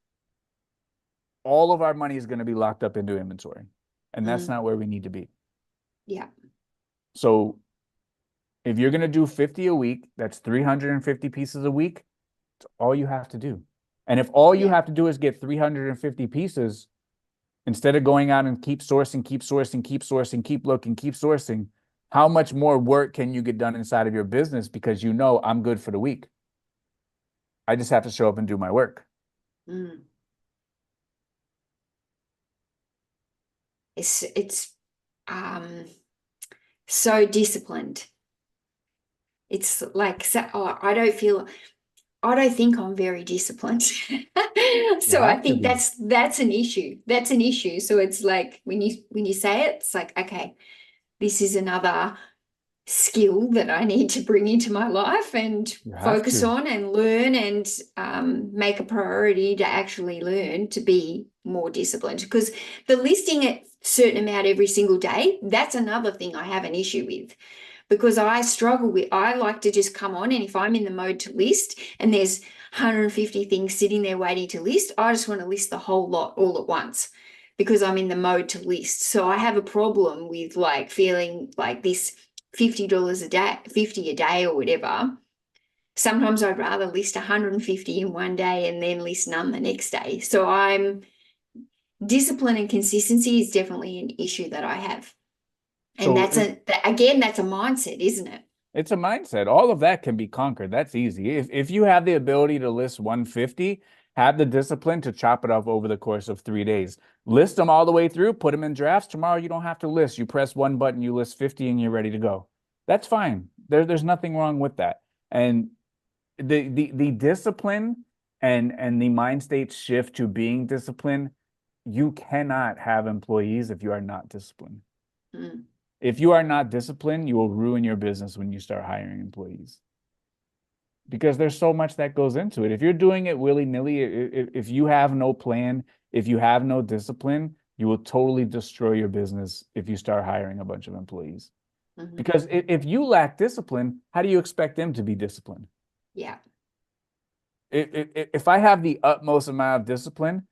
all of our money is going to be locked up into inventory. And that's not where we need to be. So if you're going to do 50 a week, that's 350 pieces a week. That's all you have to do. And if all you have to do is get 350 pieces, instead of going out and keep sourcing, keep looking, keep sourcing, how much more work can you get done inside of your business because you know I'm good for the week? I just have to show up and do my work. It's so disciplined. It's like, I don't think I'm very disciplined. So I think that's an issue. That's an issue. So it's like when you say it, it's like, okay, this is another skill that I need to bring into my life and focus on and learn and make a priority to actually learn to be more disciplined. Because the listing a certain amount every single day, that's another thing I have an issue with. Because I like to just come on, and if I'm in the mode to list and there's 150 things sitting there waiting to list, I just want to list the whole lot all at once because I'm in the mode to list. So I have a problem with like feeling like this $50 a day, 50 a day or whatever. Sometimes I'd rather list 150 in one day and then list none the next day. So discipline and consistency is definitely an issue that I have. And that's a mindset, isn't it? It's a mindset. All of that can be conquered. That's easy. If you have the ability to list 150, have the discipline to chop it up over the course of 3 days. List them all the way through, put them in drafts. Tomorrow you don't have to list. You press one button, you list 50 and you're ready to go. That's fine. There's nothing wrong with that. And the discipline and the mind state shift to being disciplined, you cannot have employees if you are not disciplined. If you are not disciplined, you will ruin your business when you start hiring employees because there's so much that goes into it. If you're doing it willy-nilly, if you have no plan, if you have no discipline, you will totally destroy your business if you start hiring a bunch of employees. Because if you lack discipline, how do you expect them to be disciplined? Yeah. If I have the utmost amount of discipline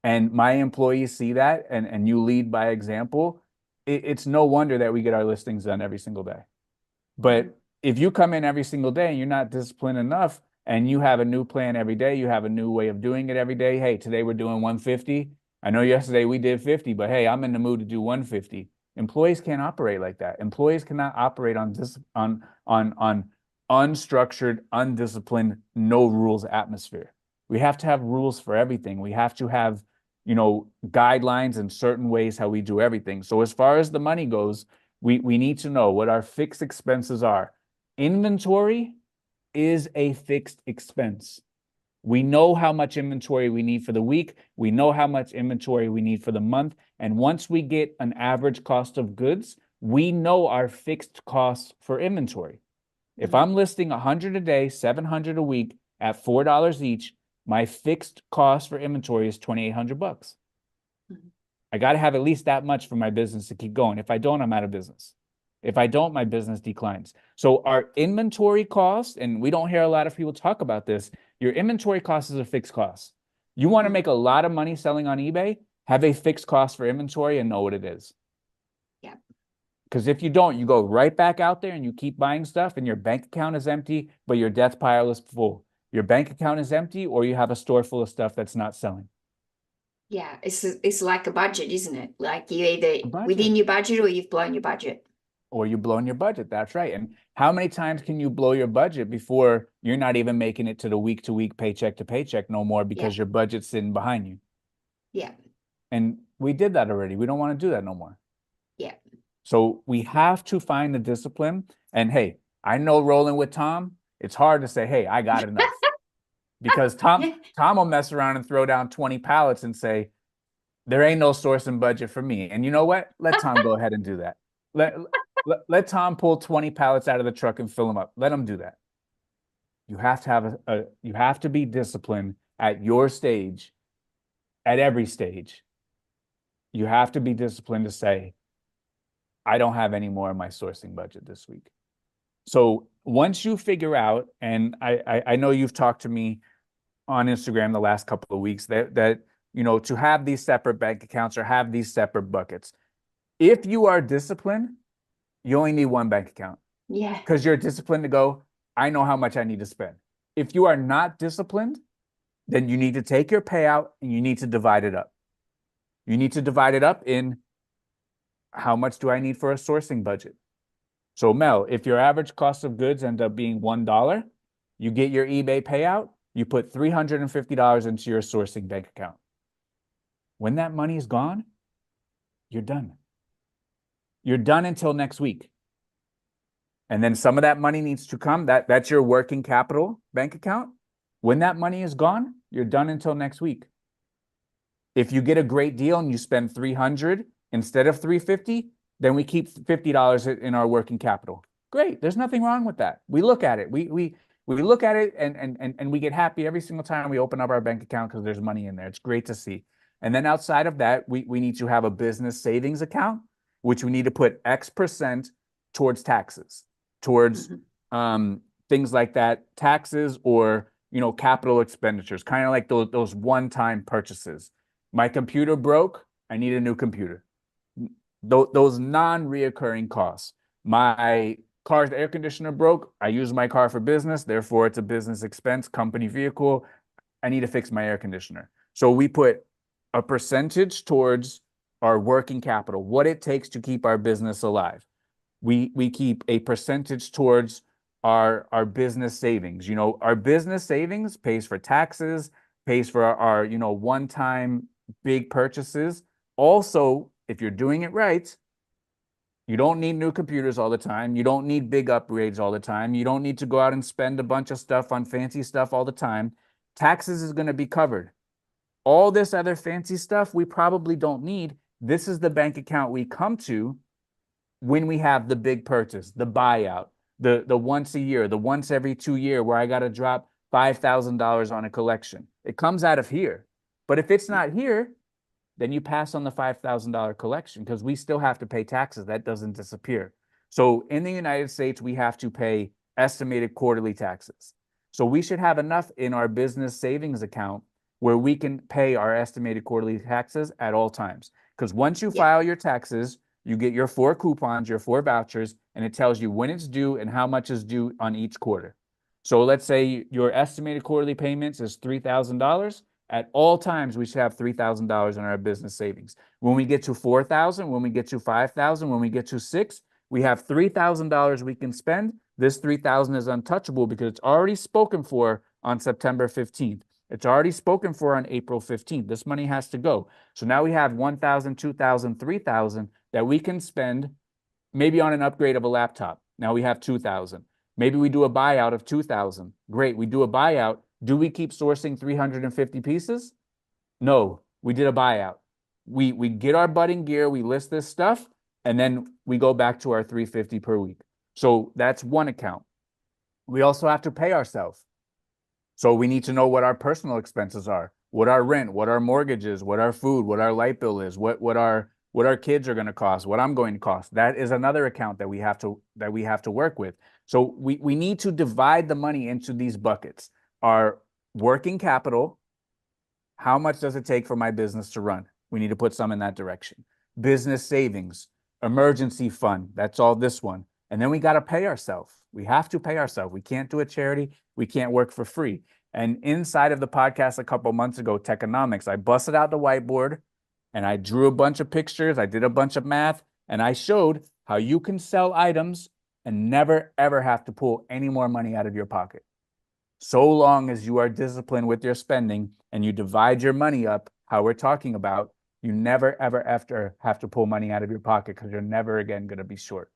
and my employees see that and you lead by example, it's no wonder that we get our listings done every single day. But if you come in every single day and you're not disciplined enough and you have a new plan every day, you have a new way of doing it every day. Hey, today we're doing 150. I know yesterday we did 50, but hey, I'm in the mood to do 150. Employees can't operate like that. Employees cannot operate on unstructured, undisciplined, no rules atmosphere. We have to have rules for everything. We have to have, guidelines and certain ways how we do everything. So as far as the money goes, we need to know what our fixed expenses are. Inventory is a fixed expense. We know how much inventory we need for the week. We know how much inventory we need for the month. And once we get an average cost of goods, we know our fixed costs for inventory. If I'm listing 100 a day, 700 a week at $4 each, my fixed cost for inventory is $2,800. I got to have at least that much for my business to keep going. If I don't, I'm out of business. If I don't, my business declines. So our inventory cost, and we don't hear a lot of people talk about this, your inventory cost is a fixed cost. You want to make a lot of money selling on eBay, have a fixed cost for inventory and know what it is. Yeah. Because if you don't, you go right back out there and you keep buying stuff and your bank account is empty, but your death pile is full. Your bank account is empty or you have a store full of stuff that's not selling. Yeah, it's like a budget, isn't it? Like you either A within budget. your budget or you've blown your budget. Or you've blown your budget. That's right. And how many times can you blow your budget before you're not even making it to the week to week, paycheck to paycheck no more Yeah. because your budget's sitting behind you? Yeah. And we did that already. We don't want to do that no more. Yeah. So we have to find the discipline. And hey, I know rolling with Tom, it's hard to say, hey, I got enough. Because Tom will mess around and throw down 20 pallets and say, there ain't no sourcing budget for me. And you know what? Let Tom go ahead and do that. Let Tom pull 20 pallets out of the truck and fill them up. Let him do that. You have to have you have to be disciplined at your stage, at every stage. You have to be disciplined to say, I don't have any more of my sourcing budget this week. So once you figure out, and I know you've talked to me on Instagram the last couple of weeks that to have these separate bank accounts or have these separate buckets. If you are disciplined, you only need one bank account. Yeah. Because you're disciplined to go, I know how much I need to spend. If you are not disciplined, then you need to take your payout and you need to divide it up. You need to divide it up in how much do I need for a sourcing budget? So Mel, if your average cost of goods ends up being $1, you get your eBay payout, you put $350 into your sourcing bank account. When that money is gone, you're done. You're done until next week. And then some of that money needs to come. That's your working capital bank account. When that money is gone, you're done until next week. If you get a great deal and you spend $300 instead of $350, then we keep $50 in our working capital. Great. There's nothing wrong with that. We look at it. We look at it and we get happy every single time we open up our bank account because there's money in there. It's great to see. And then outside of that, we need to have a business savings account, which we need to put X% towards taxes, towards things like that, taxes or capital expenditures, kind of like those one-time purchases. My computer broke, I need a new computer. Those non-reoccurring costs. My car's air conditioner broke, I use my car for business, therefore it's a business expense, company vehicle. I need to fix my air conditioner. So we put a percentage towards our working capital, what it takes to keep our business alive. We keep a percentage towards our business savings. Our business savings pays for taxes, pays for our one-time big purchases. Also, if you're doing it right, you don't need new computers all the time. You don't need big upgrades all the time. You don't need to go out and spend a bunch of stuff on fancy stuff all the time. Taxes is going to be covered. All this other fancy stuff we probably don't need. This is the bank account we come to when we have the big purchase, the buyout, the once a year, the once every 2 year where I got to drop $5,000 on a collection. It comes out of here. But if it's not here, then you pass on the $5,000 collection because we still have to pay taxes. That doesn't disappear. So in the United States, we have to pay estimated quarterly taxes. So we should have enough in our business savings account where we can pay our estimated quarterly taxes at all times. Because once you file your taxes, you get your 4 coupons, your 4 vouchers, and it tells you when it's due and how much is due on each quarter. So let's say your estimated quarterly payments is $3,000. At all times, we should have $3,000 in our business savings. When we get to 4,000, when we get to 5,000, when we get to 6, we have $3,000 we can spend. This 3,000 is untouchable because it's already spoken for on September 15th. It's already spoken for on April 15th. This money has to go. So now we have 1,000, 2,000, 3,000 that we can spend maybe on an upgrade of a laptop. Now we have 2,000. Maybe we do a buyout of 2,000. Great, we do a buyout. Do we keep sourcing 350 pieces? No, we did a buyout. We get our butt in gear, we list this stuff, and then we go back to our 350 per week. So that's one account. We also have to pay ourselves. So we need to know what our personal expenses are, what our rent, what our mortgage is, what our food, what our light bill is, what our kids are going to cost, what I'm going to cost. That is another account that we have to work with. So we need to divide the money into these buckets. Our working capital, how much does it take for my business to run? We need to put some in that direction. Business savings, emergency fund, that's all this one. And then we got to pay ourselves. We have to pay ourselves. We can't do a charity. We can't work for free. And inside of the podcast a couple months ago, Techonomics, I busted out the whiteboard and I drew a bunch of pictures. I did a bunch of math and I showed how you can sell items and never, ever have to pull any more money out of your pocket. So long as you are disciplined with your spending and you divide your money up, how we're talking about, you never, ever, after have to pull money out of your pocket because you're never again going to be short.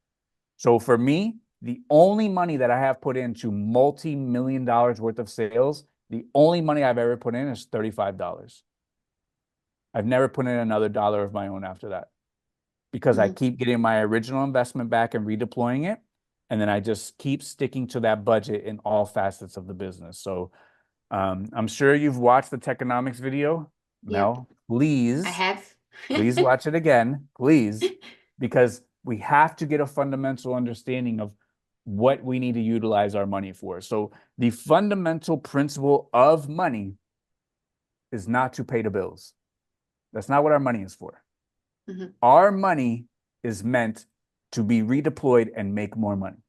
So for me, the only money that I have put into multi-million dollars worth of sales, the only money I've ever put in is $35. I've never put in another dollar of my own after that because I keep getting my original investment back and redeploying it. And then I just keep sticking to that budget in all facets of the business. So I'm sure you've watched the Techonomics video. Mel, please. I have. Please watch it again, please, because we have to get a fundamental understanding of what we need to utilize our money for. So the fundamental principle of money is not to pay the bills. That's not what our money is for. Our money is meant to be redeployed and make more money.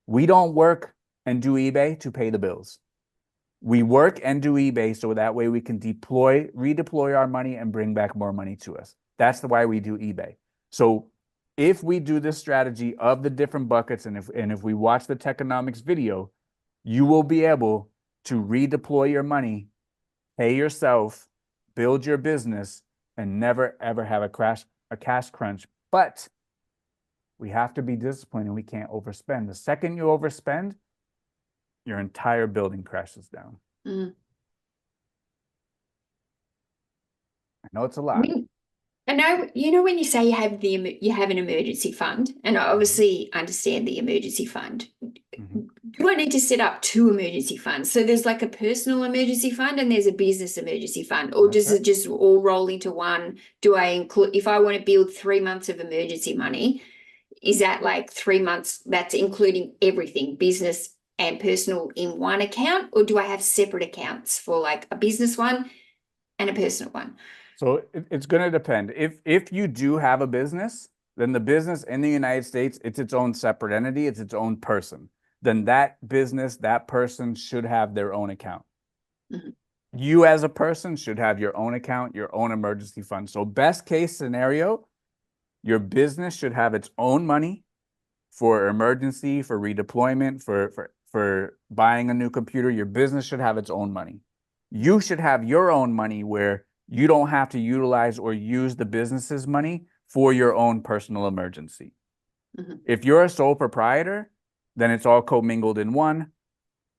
We don't work and do eBay to pay the bills. We work and do eBay so that way we can redeploy our money and bring back more money to us. That's why we do eBay. So if we do this strategy of the different buckets and if we watch the Techonomics video, you will be able to redeploy your money, pay yourself, build your business, and never ever have a cash crunch. But we have to be disciplined and we can't overspend. The second you overspend, your entire building crashes down. I know it's a lot. I know, when you say you have an emergency fund, and I obviously understand the emergency fund. Do I need to set up 2 emergency funds? So there's like a personal emergency fund and there's a business emergency fund, or does it just all roll into one? Do I include, if I want to build 3 months of emergency money, is that like 3 months, that's including everything, business and personal in one account? Or do I have separate accounts for like a business one and a personal one? So it's going to depend. If you do have a business, then the business in the United States, it's its own separate entity. It's its own person. Then that business, that person should have their own account. You as a person should have your own account, your own emergency fund. So best case scenario, your business should have its own money for emergency, for redeployment, for buying a new computer. Your business should have its own money. You should have your own money where you don't have to utilize or use the business's money for your own personal emergency. If you're a sole proprietor, then it's all commingled in one.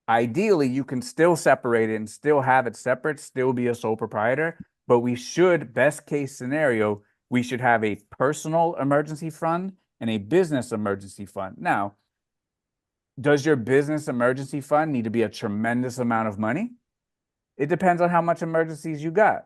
Ideally, you can still separate it and still have it separate, still be a sole proprietor, but we should, best case scenario, we should have a personal emergency fund and a business emergency fund. Now, does your business emergency fund need to be a tremendous amount of money? It depends on how much emergencies you got.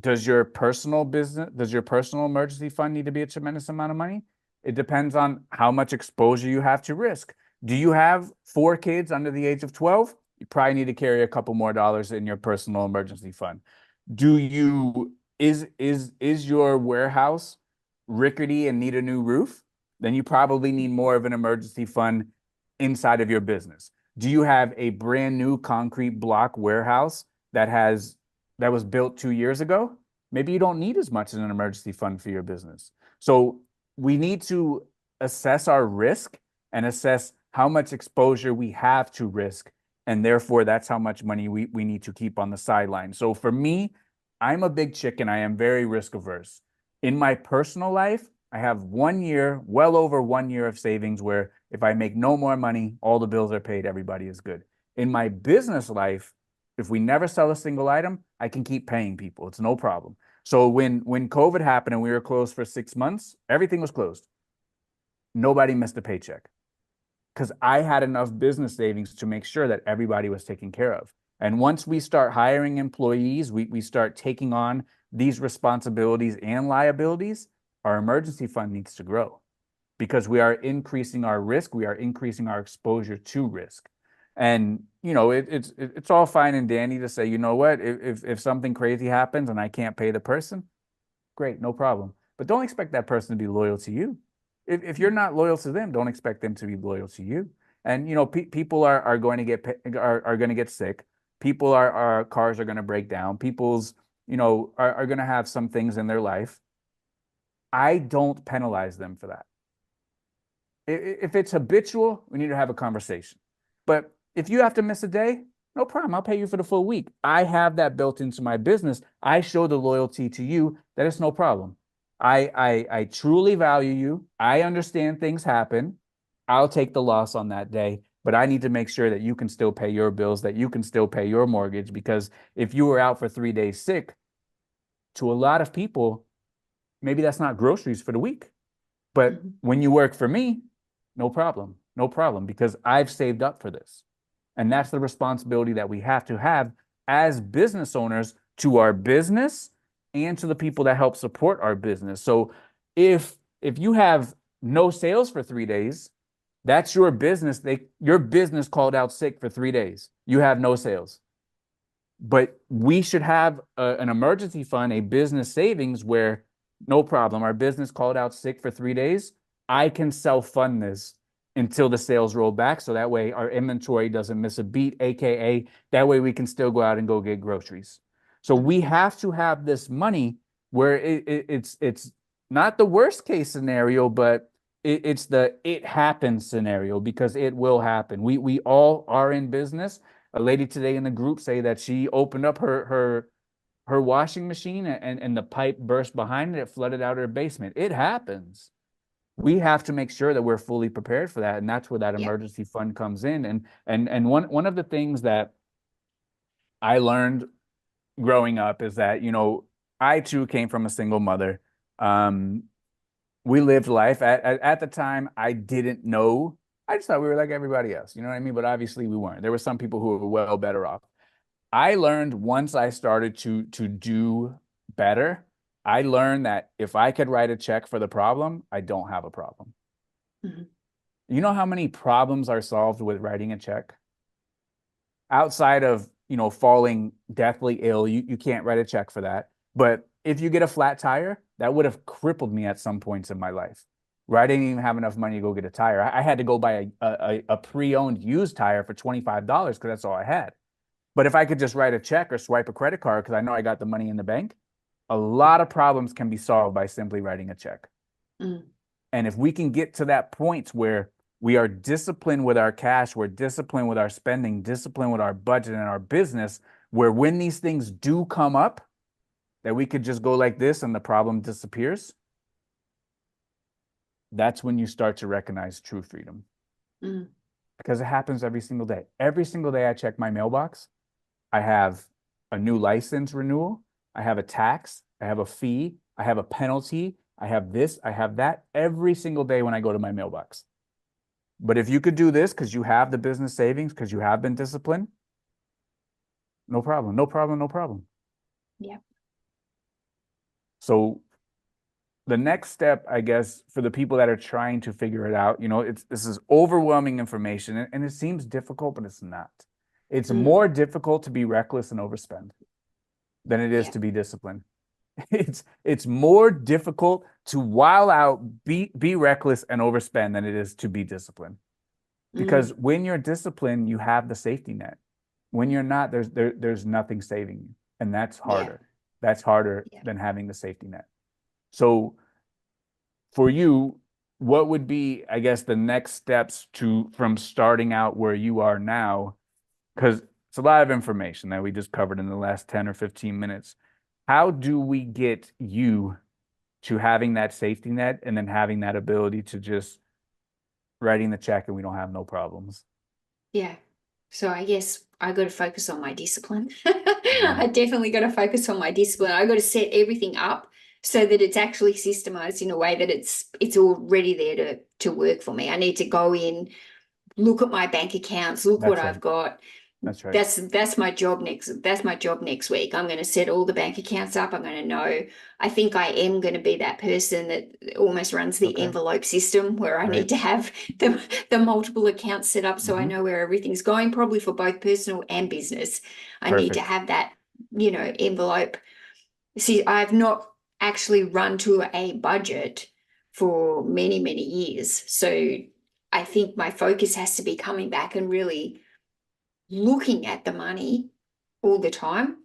Does your personal emergency fund need to be a tremendous amount of money? It depends on how much exposure you have to risk. Do you have 4 kids under the age of 12? You probably need to carry a couple more dollars in your personal emergency fund. Is your warehouse rickety and need a new roof? Then you probably need more of an emergency fund inside of your business. Do you have a brand new concrete block warehouse that was built 2 years ago? Maybe you don't need as much as an emergency fund for your business. So we need to assess our risk and assess how much exposure we have to risk. And therefore, that's how much money we need to keep on the sideline. So for me, I'm a big chicken. I am very risk averse. In my personal life, I have 1 year, well over 1 year of savings where if I make no more money, all the bills are paid, everybody is good. In my business life, if we never sell a single item, I can keep paying people. It's no problem. So when COVID happened and we were closed for 6 months, everything was closed. Nobody missed a paycheck because I had enough business savings to make sure that everybody was taken care of. And once we start hiring employees, we start taking on these responsibilities and liabilities, our emergency fund needs to grow because we are increasing our risk. We are increasing our exposure to risk. And, it's all fine and dandy to say, you know what, if something crazy happens and I can't pay the person, great, no problem. But don't expect that person to be loyal to you. If you're not loyal to them, don't expect them to be loyal to you. And, people are going to get sick. Our cars are going to break down. People's, are going to have some things in their life. I don't penalize them for that. If it's habitual, we need to have a conversation. But if you have to miss a day, no problem. I'll pay you for the full week. I have that built into my business. I show the loyalty to you that it's no problem. I truly value you. I understand things happen. I'll take the loss on that day, but I need to make sure that you can still pay your bills, that you can still pay your mortgage, because if you were out for 3 days sick, to a lot of people, maybe that's not groceries for the week. But when you work for me, no problem, because I've saved up for this. And that's the responsibility that we have to have as business owners to our business and to the people that help support our business. So if you have no sales for 3 days, that's your business. Your business called out sick for 3 days. You have no sales. But we should have an emergency fund, a business savings where no problem. Our business called out sick for 3 days. I can self-fund this until the sales roll back. So that way our inventory doesn't miss a beat, AKA that way we can still go out and go get groceries. So we have to have this money where it's not the worst case scenario, but it's the it happens scenario, because it will happen. We all are in business. A lady today in the group say that she opened up her washing machine and the pipe burst behind it. It flooded out her basement. It happens. We have to make sure that we're fully prepared for that. And that's where that emergency fund comes in. And one of the things that I learned growing up is that, I too came from a single mother. We lived life at the time. I didn't know. I just thought we were like everybody else. You know what I mean? But obviously we weren't. There were some people who were well better off. I learned once I started to do better, I learned that if I could write a check for the problem, I don't have a problem. You know how many problems are solved with writing a check? Outside of, falling deathly ill, you can't write a check for that. But if you get a flat tire, that would have crippled me at some points in my life, where I didn't even have enough money to go get a tire. I had to go buy a pre-owned used tire for $25 because that's all I had. But if I could just write a check or swipe a credit card because I know I got the money in the bank, a lot of problems can be solved by simply writing a check. And if we can get to that point where we are disciplined with our cash, we're disciplined with our spending, disciplined with our budget and our business, where when these things do come up, that we could just go like this and the problem disappears, that's when you start to recognize true freedom. Because it happens every single day. Every single day I check my mailbox, I have a new license renewal, I have a tax, I have a fee, I have a penalty, I have this, I have that every single day when I go to my mailbox. But if you could do this because you have the business savings, because you have been disciplined, no problem, no problem, no problem. Yeah. So the next step, I guess, for the people that are trying to figure it out, this is overwhelming information, and it seems difficult, but it's not. It's more difficult to be reckless and overspend than it is Yeah. to be disciplined. It's more difficult to while out, be reckless and overspend than it is to be disciplined. Because when you're disciplined, you have the safety net. When you're not, there's nothing saving you, and that's Yeah. harder. That's harder Yeah. than having the safety net. So for you, what would be, I guess, the next steps from starting out where you are now? Because it's a lot of information that we just covered in the last 10 or 15 minutes. How do we get you to having that safety net and then having that ability to just writing the check and we don't have no problems? Yeah. So I guess I got to focus on my discipline. Mhm. I definitely got to focus on my discipline. I got to set everything up so that it's actually systemized in a way that it's already there to work for me. I need to go in, look at my bank accounts, look what That's I've right. got. That's right. That's my job next week. I'm going to set all the bank accounts up. I'm going to know. I think I am going to be that person that almost runs the Okay. envelope system where I Right. need to have the multiple accounts set up so I know where everything's going, probably for both personal and business. I need to Perfect. have that, envelope. See, I've not actually run to a budget for many, many years. So I think my focus has to be coming back and really looking at the money all the time.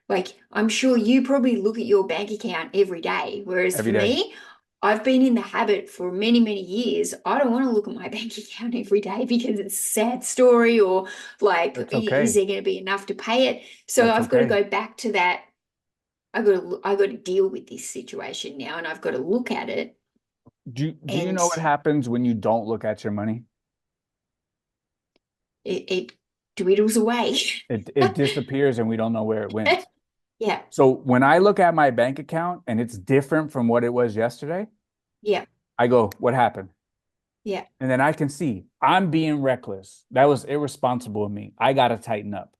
Like, I'm sure you probably look at your bank account every day. Whereas for Every day. me, I've been in the habit for many, many years. I don't want to look at my bank account every day because it's a sad story, or like, That's is okay. there going to be enough to pay it? So That's I've got to okay. go back to that. I got to deal with this situation now, and I've got to look at it, Do you and know what happens when you don't look at your money? it dwindles away. It disappears and we don't know where it went. Yeah, So when I look at my bank account and it's different from what it was yesterday, yeah, I go, what happened? yeah. And then I can see I'm being reckless. That was irresponsible of me. I got to tighten up.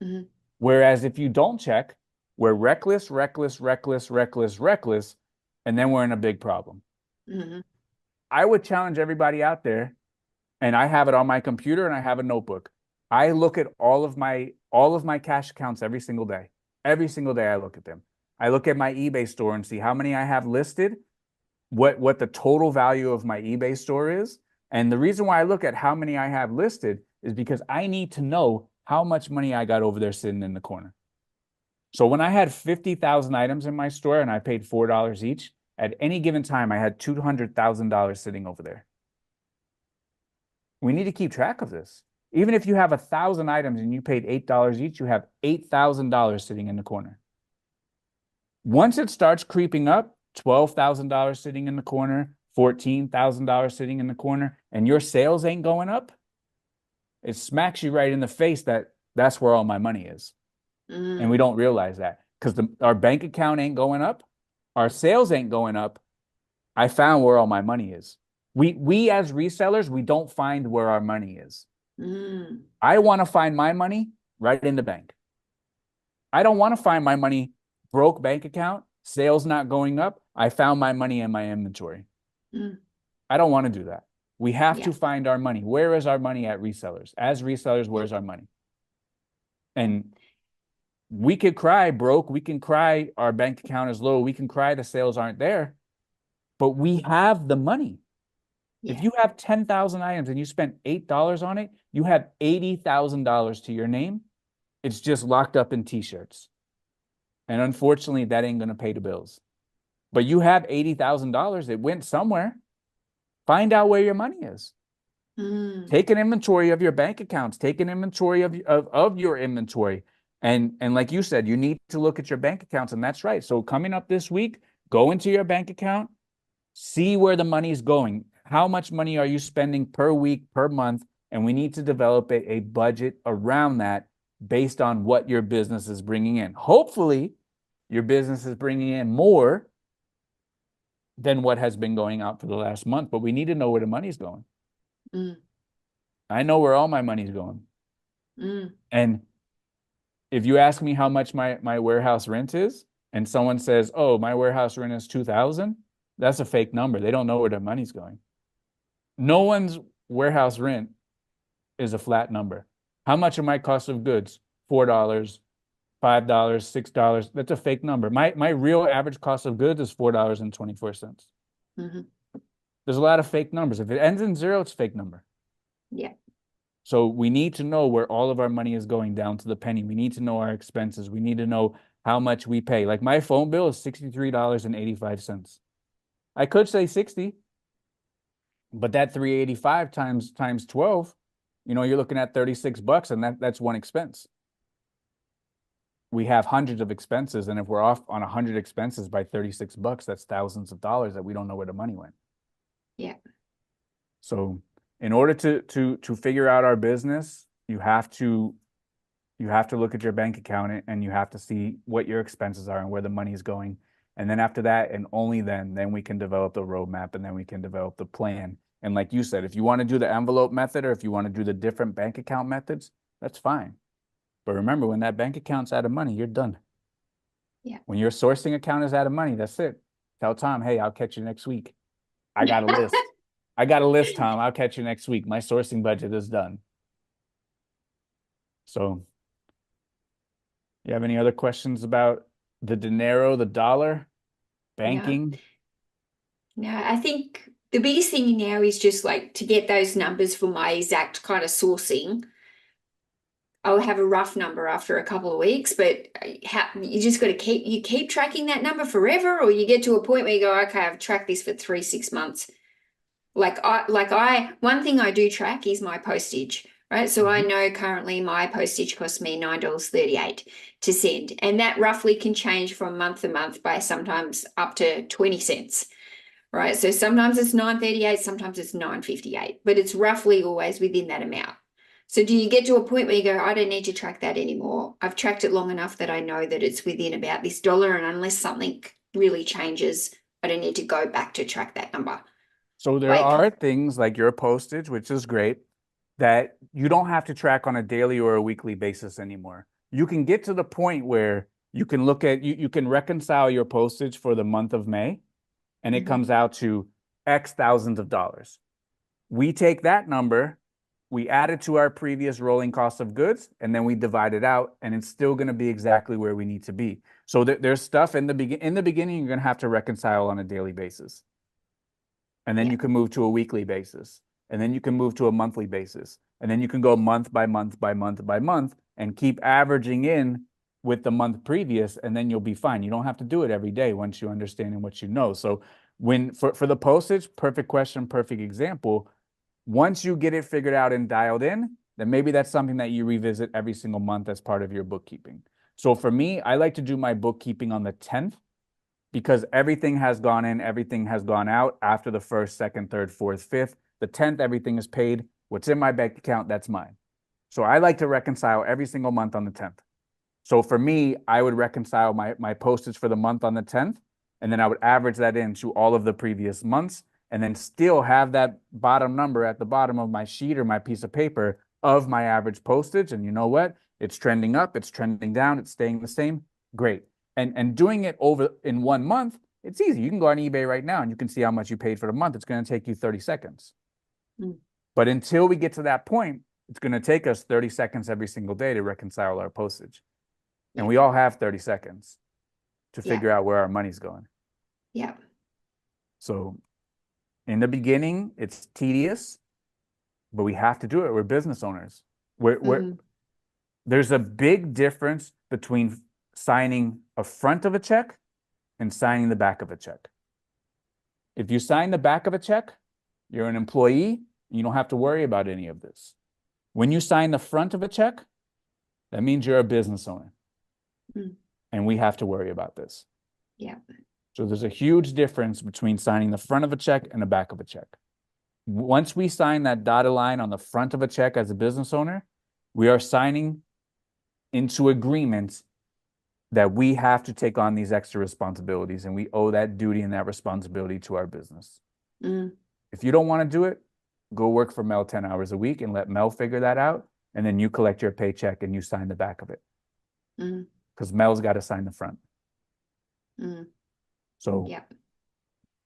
Mhm, Whereas if you don't check, we're reckless, reckless, reckless, reckless, reckless, and then we're in a big problem. mhm, I would challenge everybody out there, and I have it on my computer and I have a notebook. I look at all of my cash accounts every single day. Every single day I look at them. I look at my eBay store and see how many I have listed, what the total value of my eBay store is. And the reason why I look at how many I have listed is because I need to know how much money I got over there sitting in the corner. So when I had 50,000 items in my store and I paid $4 each, at any given time I had $200,000 sitting over there. We need to keep track of this. Even if you have 1,000 items and you paid $8 each, you have $8,000 sitting in the corner. Once it starts creeping up, $12,000 sitting in the corner, $14,000 sitting in the corner, and your sales ain't going up, it smacks you right in the face that that's where all my money is. And we mm. don't realize that because our bank account ain't going up, our sales ain't going up. I found where all my money is. We as resellers, we don't find where our money is. Mm. I want to find my money right in the bank. I don't want to find my money broke bank account, sales not going up. I found my money in my inventory. Mm. I don't want to do that. We have Yeah. to find our money. Where is our money at resellers? As resellers, Yeah. where's our money? And we could cry broke. We can cry our bank account is low. We can cry the sales aren't there, but we have the money. If Yeah. you have 10,000 items and you spent $8 on it, you have $80,000 to your name. It's just locked up in t-shirts. And unfortunately, that ain't going to pay the bills. But you have $80,000. It went somewhere. Find out where your money is. Mm. Take an inventory of your bank accounts. Take an inventory of your inventory. And like you said, you need to look at your bank accounts. And that's right. So coming up this week, go into your bank account, see where the money is going. How much money are you spending per week, per month? And we need to develop a budget around that based on what your business is bringing in. Hopefully, your business is bringing in more than what has been going out for the last month, but we need to know where the money's going. Mm, I know where all my money's going. mm. And if you ask me how much my warehouse rent is, and someone says, "Oh, my warehouse rent is 2,000," that's a fake number. They don't know where their money's going. No one's warehouse rent is a flat number. How much of my cost of goods? $4, $5, $6. That's a fake number. My real average cost of goods is $4.24. Mhm. There's a lot of fake numbers. If it ends in zero, it's a fake number. Yeah. So we need to know where all of our money is going down to the penny. We need to know our expenses. We need to know how much we pay. Like my phone bill is $63.85. I could say 60, but that 385 times 12, you're looking at $36, and that's one expense. We have hundreds of expenses, and if we're off on 100 expenses by $36, that's thousands of dollars that we don't know where the money went. Yeah. So in order to figure out our business, you have to look at your bank account, and you have to see what your expenses are and where the money is going. And then after that, and only then we can develop the roadmap, and then we can develop the plan. And like you said, if you want to do the envelope method, or if you want to do the different bank account methods, that's fine. But remember, when that bank account's out of money, you're done. Yeah. When your sourcing account is out of money, that's it. Tell Tom, hey, I'll catch you next week. I got a list. I got a list, Tom. I'll catch you next week. My sourcing budget is done. So, you have any other questions about the dinero, the dollar, No. banking? No, I think the biggest thing now is just like to get those numbers for my exact kind of sourcing. I'll have a rough number after a couple of weeks, but you just got to keep tracking that number forever, or you get to a point where you go, okay, I've tracked this for 3, 6 months. One thing I do track is my postage, right? So I know currently my postage costs me $9.38 to send, and that roughly can change from month to month by sometimes up to 20 cents. Right. So sometimes it's 9.38, sometimes it's 9.58, but it's roughly always within that amount. So do you get to a point where you go, I don't need to track that anymore. I've tracked it long enough that I know that it's within about this dollar, and unless something really changes, I don't need to go back to track that number. So there Like, are things like your postage, which is great, that you don't have to track on a daily or a weekly basis anymore. You can get to the point where you can you can reconcile your postage for the month of May, and it comes out to X thousands of dollars. We take that number, we add it to our previous rolling cost of goods, and then we divide it out, and it's still going to be exactly where we need to be. So there's stuff in the beginning you're going to have to reconcile on a daily basis. And then Yeah. you can move to a weekly basis. And then you can move to a monthly basis. And then you can go month by month by month by month and keep averaging in with the month previous, and then you'll be fine. You don't have to do it every day once you understand and what you know. So for the postage, perfect question, perfect example. Once you get it figured out and dialed in, then maybe that's something that you revisit every single month as part of your bookkeeping. So for me, I like to do my bookkeeping on the 10th, because everything has gone in, everything has gone out after the first, second, third, fourth, fifth. The 10th, everything is paid. What's in my bank account, that's mine. So I like to reconcile every single month on the 10th. So for me, I would reconcile my postage for the month on the 10th, and then I would average that into all of the previous months, and then still have that bottom number at the bottom of my sheet or my piece of paper of my average postage. And you know what? It's trending up, it's trending down, it's staying the same. Great. And doing it over in 1 month, it's easy. You can go on eBay right now and you can see how much you paid for the month. It's going to take you 30 seconds. Mm. But until we get to that point, it's going to take us 30 seconds every single day to reconcile our postage. And Yeah. we all have 30 seconds to Yeah. figure out where our money's going. Yeah. So in the beginning, it's tedious, but we have to do it. We're business owners. There's a big difference between signing a front of a check and signing the back of a check. If you sign the back of a check, you're an employee, and you don't have to worry about any of this. When you sign the front of a check, that means you're a business owner. And we have to worry about this. Yeah. So there's a huge difference between signing the front of a check and the back of a check. Once we sign that dotted line on the front of a check as a business owner, we are signing into agreements that we have to take on these extra responsibilities, and we owe that duty and that responsibility to our business. If you don't want to do it, go work for Mel 10 hours a week and let Mel figure that out. And then you collect your paycheck and you sign the back of it. Because Mel's got to sign the front. So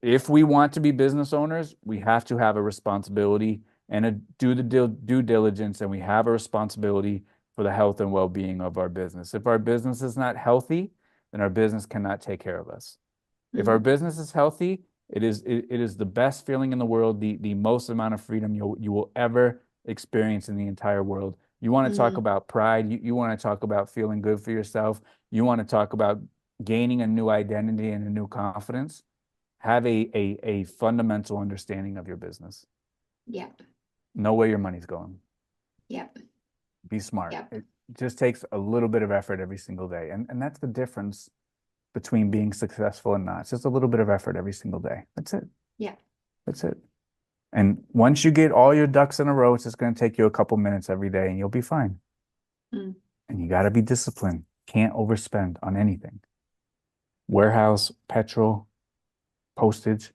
if we want to be business owners, we have to have a responsibility and do the due diligence, and we have a responsibility for the health and well-being of our business. If our business is not healthy, then our business cannot take care of us. If our business is healthy, it is the best feeling in the world, the most amount of freedom you will ever experience in the entire world. You want to talk about pride, you want to talk about feeling good for yourself, you want to talk about gaining a new identity and a new confidence. Have a fundamental understanding of your business. Know where your money's going. Be smart. It just takes a little bit of effort every single day. And that's the difference between being successful and not. It's just a little bit of effort every single day. That's it. That's it. And once you get all your ducks in a row, it's just going to take you a couple minutes every day and you'll be fine. And you got to be disciplined. Can't overspend on anything. Warehouse, petrol, postage,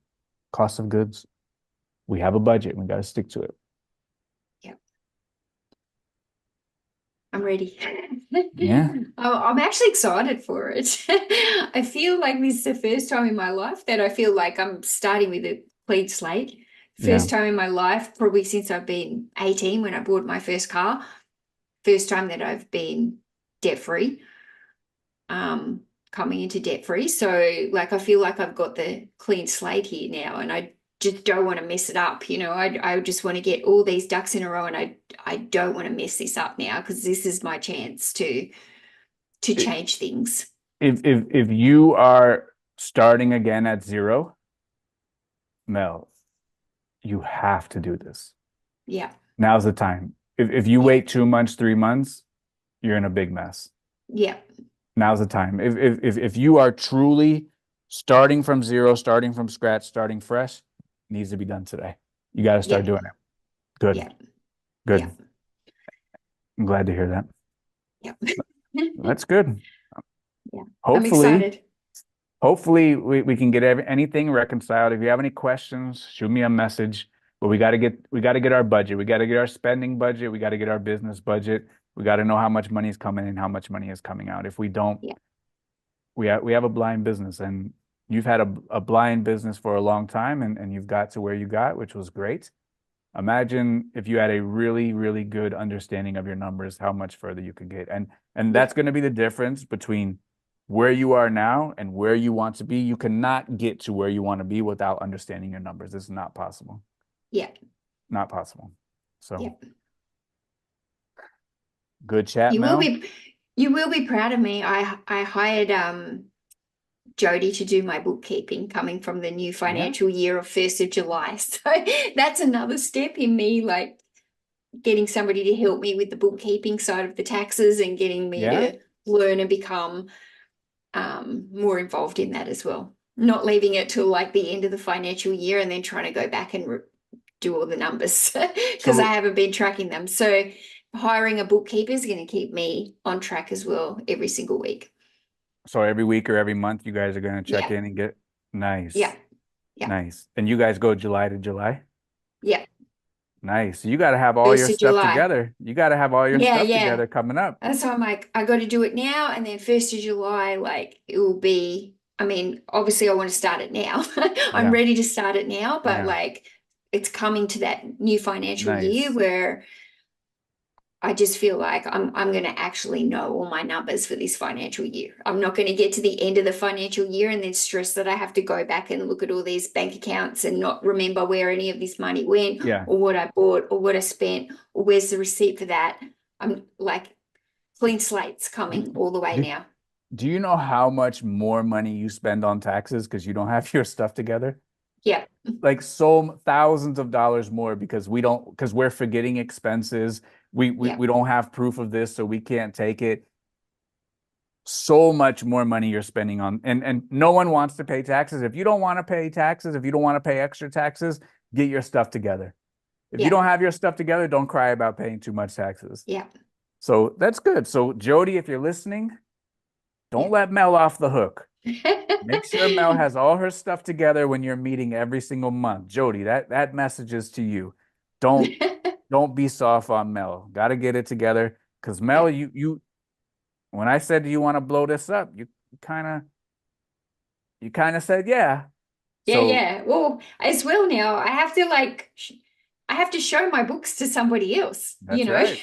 cost of goods. We have a budget. We got to stick to it. I'm ready. Yeah. I'm actually excited for it. I feel like this is the first time in my life that I feel like I'm starting with a clean slate. First time in my life, probably since I've been 18 when I bought my first car. First time that I've been debt-free, coming into debt-free. So like I feel like I've got the clean slate here now, and I just don't want to mess it up. I just want to get all these ducks in a row, and I don't want to mess this up now, because this is my chance to change things. If you are starting again at zero, Mel, you have to do this. Now's the time. If you wait 2 months, 3 months, you're in a big mess. Now's the time. If you are truly starting from zero, starting from scratch, starting fresh, it needs to be done today. You got to start doing it. Good. Good. I'm glad to hear that. That's good. Hopefully, I'm excited. Hopefully we can get anything reconciled. If you have any questions, shoot me a message. But we got to get our budget. We got to get our spending budget. We got to get our business budget. We got to know how much money is coming in, how much money is coming out. If we don't, we have a blind business, and you've had a blind business for a long time, and you've got to where you got, which was great. Imagine if you had a really, really good understanding of your numbers, how much further you could get. And that's going to be the difference between where you are now and where you want to be. You cannot get to where you want to be without understanding your numbers. It's not possible. Not possible. So good chat, Mel. You will be proud of me. I hired Jody to do my bookkeeping coming from the new financial year of 1st of July. So that's another step in me, like getting somebody to help me with the bookkeeping side of the taxes, and getting me to learn and become more involved in that as well. Not leaving it till like the end of the financial year and then trying to go back and do all the numbers because I haven't been tracking them. So hiring a bookkeeper is going to keep me on track as well every single week. So every week or every month, you guys are going to check in and get nice. Nice. And you guys go July to July? Nice. So you got to have all your stuff together. You got to have all your stuff together coming up. That's why I'm like, I got to do it now. And then 1st of July, like it will be, I mean, obviously I want to start it now. I'm ready to start it now, but like it's coming to that new financial year where I just feel like I'm going to actually know all my numbers for this financial year. I'm not going to get to the end of the financial year and then stress that I have to go back and look at all these bank accounts and not remember where any of this money went or what I bought or what I spent or where's the receipt for that. I'm like clean slates coming all the way now. Do you know how much more money you spend on taxes because you don't have your stuff together? Like so thousands of dollars more because we're forgetting expenses. We don't have proof of this, so we can't take it. So much more money you're spending on, and no one wants to pay taxes. If you don't want to pay taxes, if you don't want to pay extra taxes, get your stuff together. If you don't have your stuff together, don't cry about paying too much taxes. So that's good. So Jody, if you're listening, Don't let Mel off the hook. Make sure Mel has all her stuff together when you're meeting every single month. Jody, that message is to you. Don't don't be soft on Mel. Got to get it together. Because Yeah. Mel, you when I said, do you want to blow this up, kind of you kind of said yeah. Yeah, So yeah. Well, as well now, I have to I have to show my books to somebody else, you that's know. right.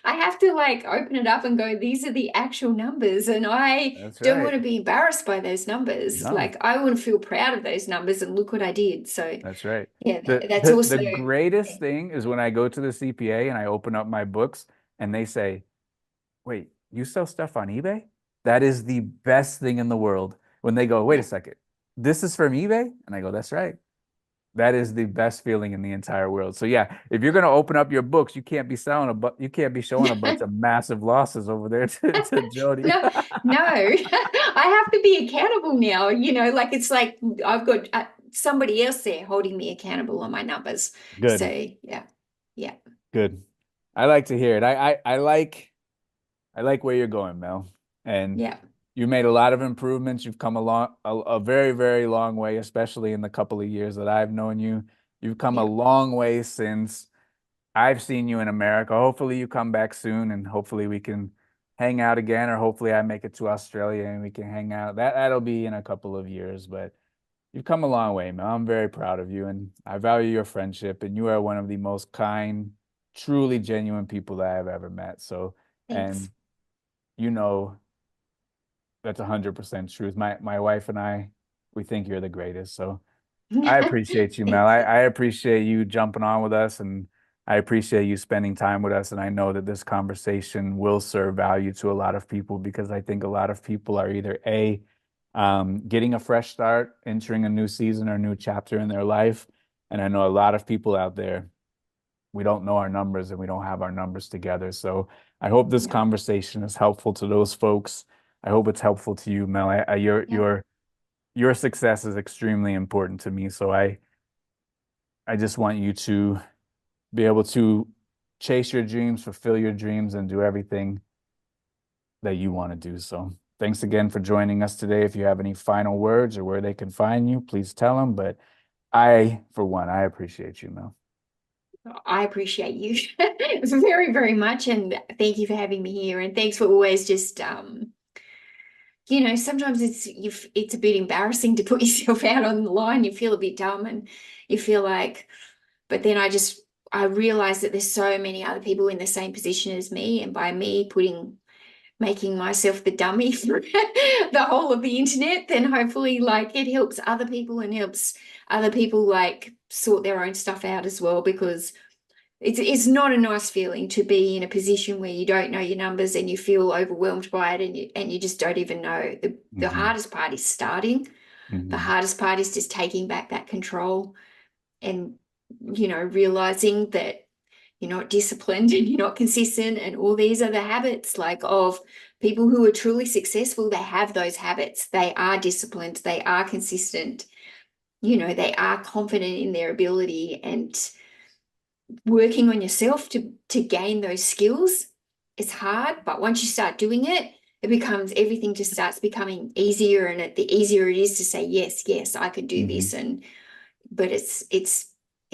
I have to like open it up and go, these are the actual numbers, and I That's don't right. want to be embarrassed by those numbers. No, Like I want to feel proud of those numbers and look what I did. So that's right. yeah, The that's the also the greatest thing is when I go to the CPA and I open up my books and they say, "Wait, you sell stuff on eBay?" That is the best thing in the world. When they go, "Wait a yeah. second, this is from eBay?" And I go, "That's right." That is the best feeling in the entire world. So yeah, if you're gonna open up your books, you can't be selling you can't be showing a bunch of massive losses over there to Jody. No, no, I have to be accountable now. You know, like it's like I've got somebody else there holding me accountable on my numbers. So Good, yeah, yeah, good. I like to hear it. I like where you're going, Mel. And yeah, you made a lot of improvements. You've come a very, very long way, especially in the couple of years that I've known you. You've come a yeah, long way since I've seen you in America. Hopefully you come back soon and hopefully we can hang out again, or hopefully I make it to Australia and we can hang out. That'll be in a couple of years, but you've come a long way, Mel. I'm very proud of you and I value your friendship and you are one of the most kind, truly genuine people that I've ever met. So, thanks. and you know that's 100% truth. My wife and I, we think you're the greatest. So I appreciate you, Mel. Thank you. I appreciate you jumping on with us and I appreciate you spending time with us. And I know that this conversation will serve value to a lot of people because I think a lot of people are either getting a fresh start, entering a new season or a new chapter in their life. And I know a lot of people out there, we don't know our numbers and we don't have our numbers together. So I hope this Yeah, conversation is helpful to those folks. I hope it's helpful to you, Mel. yeah, Your success is extremely important to me. So I just want you to be able to chase your dreams, fulfill your dreams, and do everything that you want to do. So thanks again for joining us today. If you have any final words or where they can find you, please tell them. But for one, I appreciate you, Mel. I appreciate you very, very much, and thank you for having me here. And thanks for always just you know, sometimes it's a bit embarrassing to put yourself out on the line. You feel a bit dumb, and you feel like, but then I realize that there's so many other people in the same position as me, and by me making myself the dummy for the whole of the internet, then hopefully like it helps other people and helps other people like sort their own stuff out as well, because it's not a nice feeling to be in a position where you don't know your numbers and you feel overwhelmed by it, and you just don't even know. The Hmm. hardest part is starting. The Hmm. hardest part is just taking back that control and, you know, realizing that you're not disciplined and you're not consistent, and all these are the habits like of people who are truly successful. They have those habits. They are disciplined. They are consistent. You know, they are confident in their ability, and working on yourself to gain those skills is hard, but once you start doing it, it becomes everything just starts becoming easier, and the easier it is to say yes, yes, I can do Hmm. this. And but it's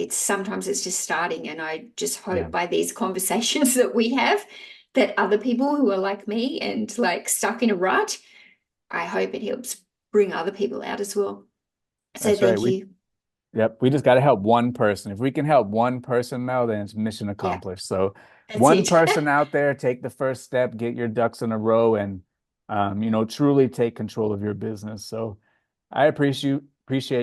sometimes it's just starting, and I just Yeah, hope by these conversations that we have, that other people who are like me and like stuck in a rut, I hope it helps bring other people out as well. So that's right. thank you. Yep, we just got to help one person. If we can help one person, Mel, then it's mission Yeah, accomplished. So that's one it. person out there, take the first step, get your ducks in a row, and truly take control of your business. So I appreciate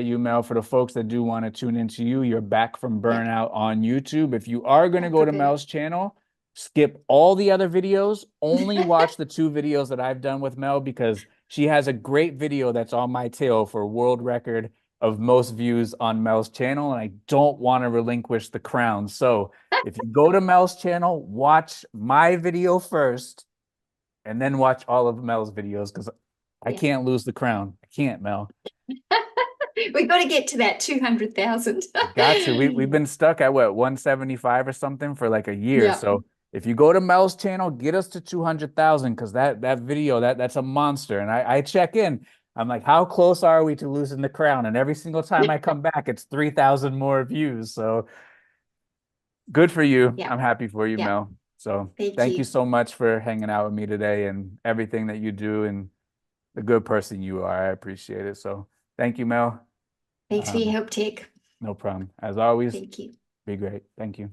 you, Mel. For the folks that do want to tune into you, you're back from Yeah, burnout on YouTube. If you are going to back go from to burnout. Mel's channel, skip all the other videos. Only watch the two videos that I've done with Mel because she has a great video that's on my tail for world record of most views on Mel's channel, and I don't want to relinquish the crown. So if you go to Mel's channel, watch my video first and then watch all of Mel's videos because I Yeah. can't lose the crown. I can't, Mel. We've got to get to that 200,000. Got to. We've been stuck at what, 175 or something for like a year. Yeah. So if you go to Mel's channel, get us to 200,000 because that video that's a monster. And I check in. I'm like, how close are we to losing the crown? And every single time I come back, it's 3,000 more views. So good for you. Yeah. I'm happy for you, Yeah. Mel. So Thank thank you you. so much for hanging out with me today and everything that you do and the good person you are. I appreciate it. So thank you, Mel. Thanks for your help, Tick. No problem. As always, Thank you. be great. Thank you.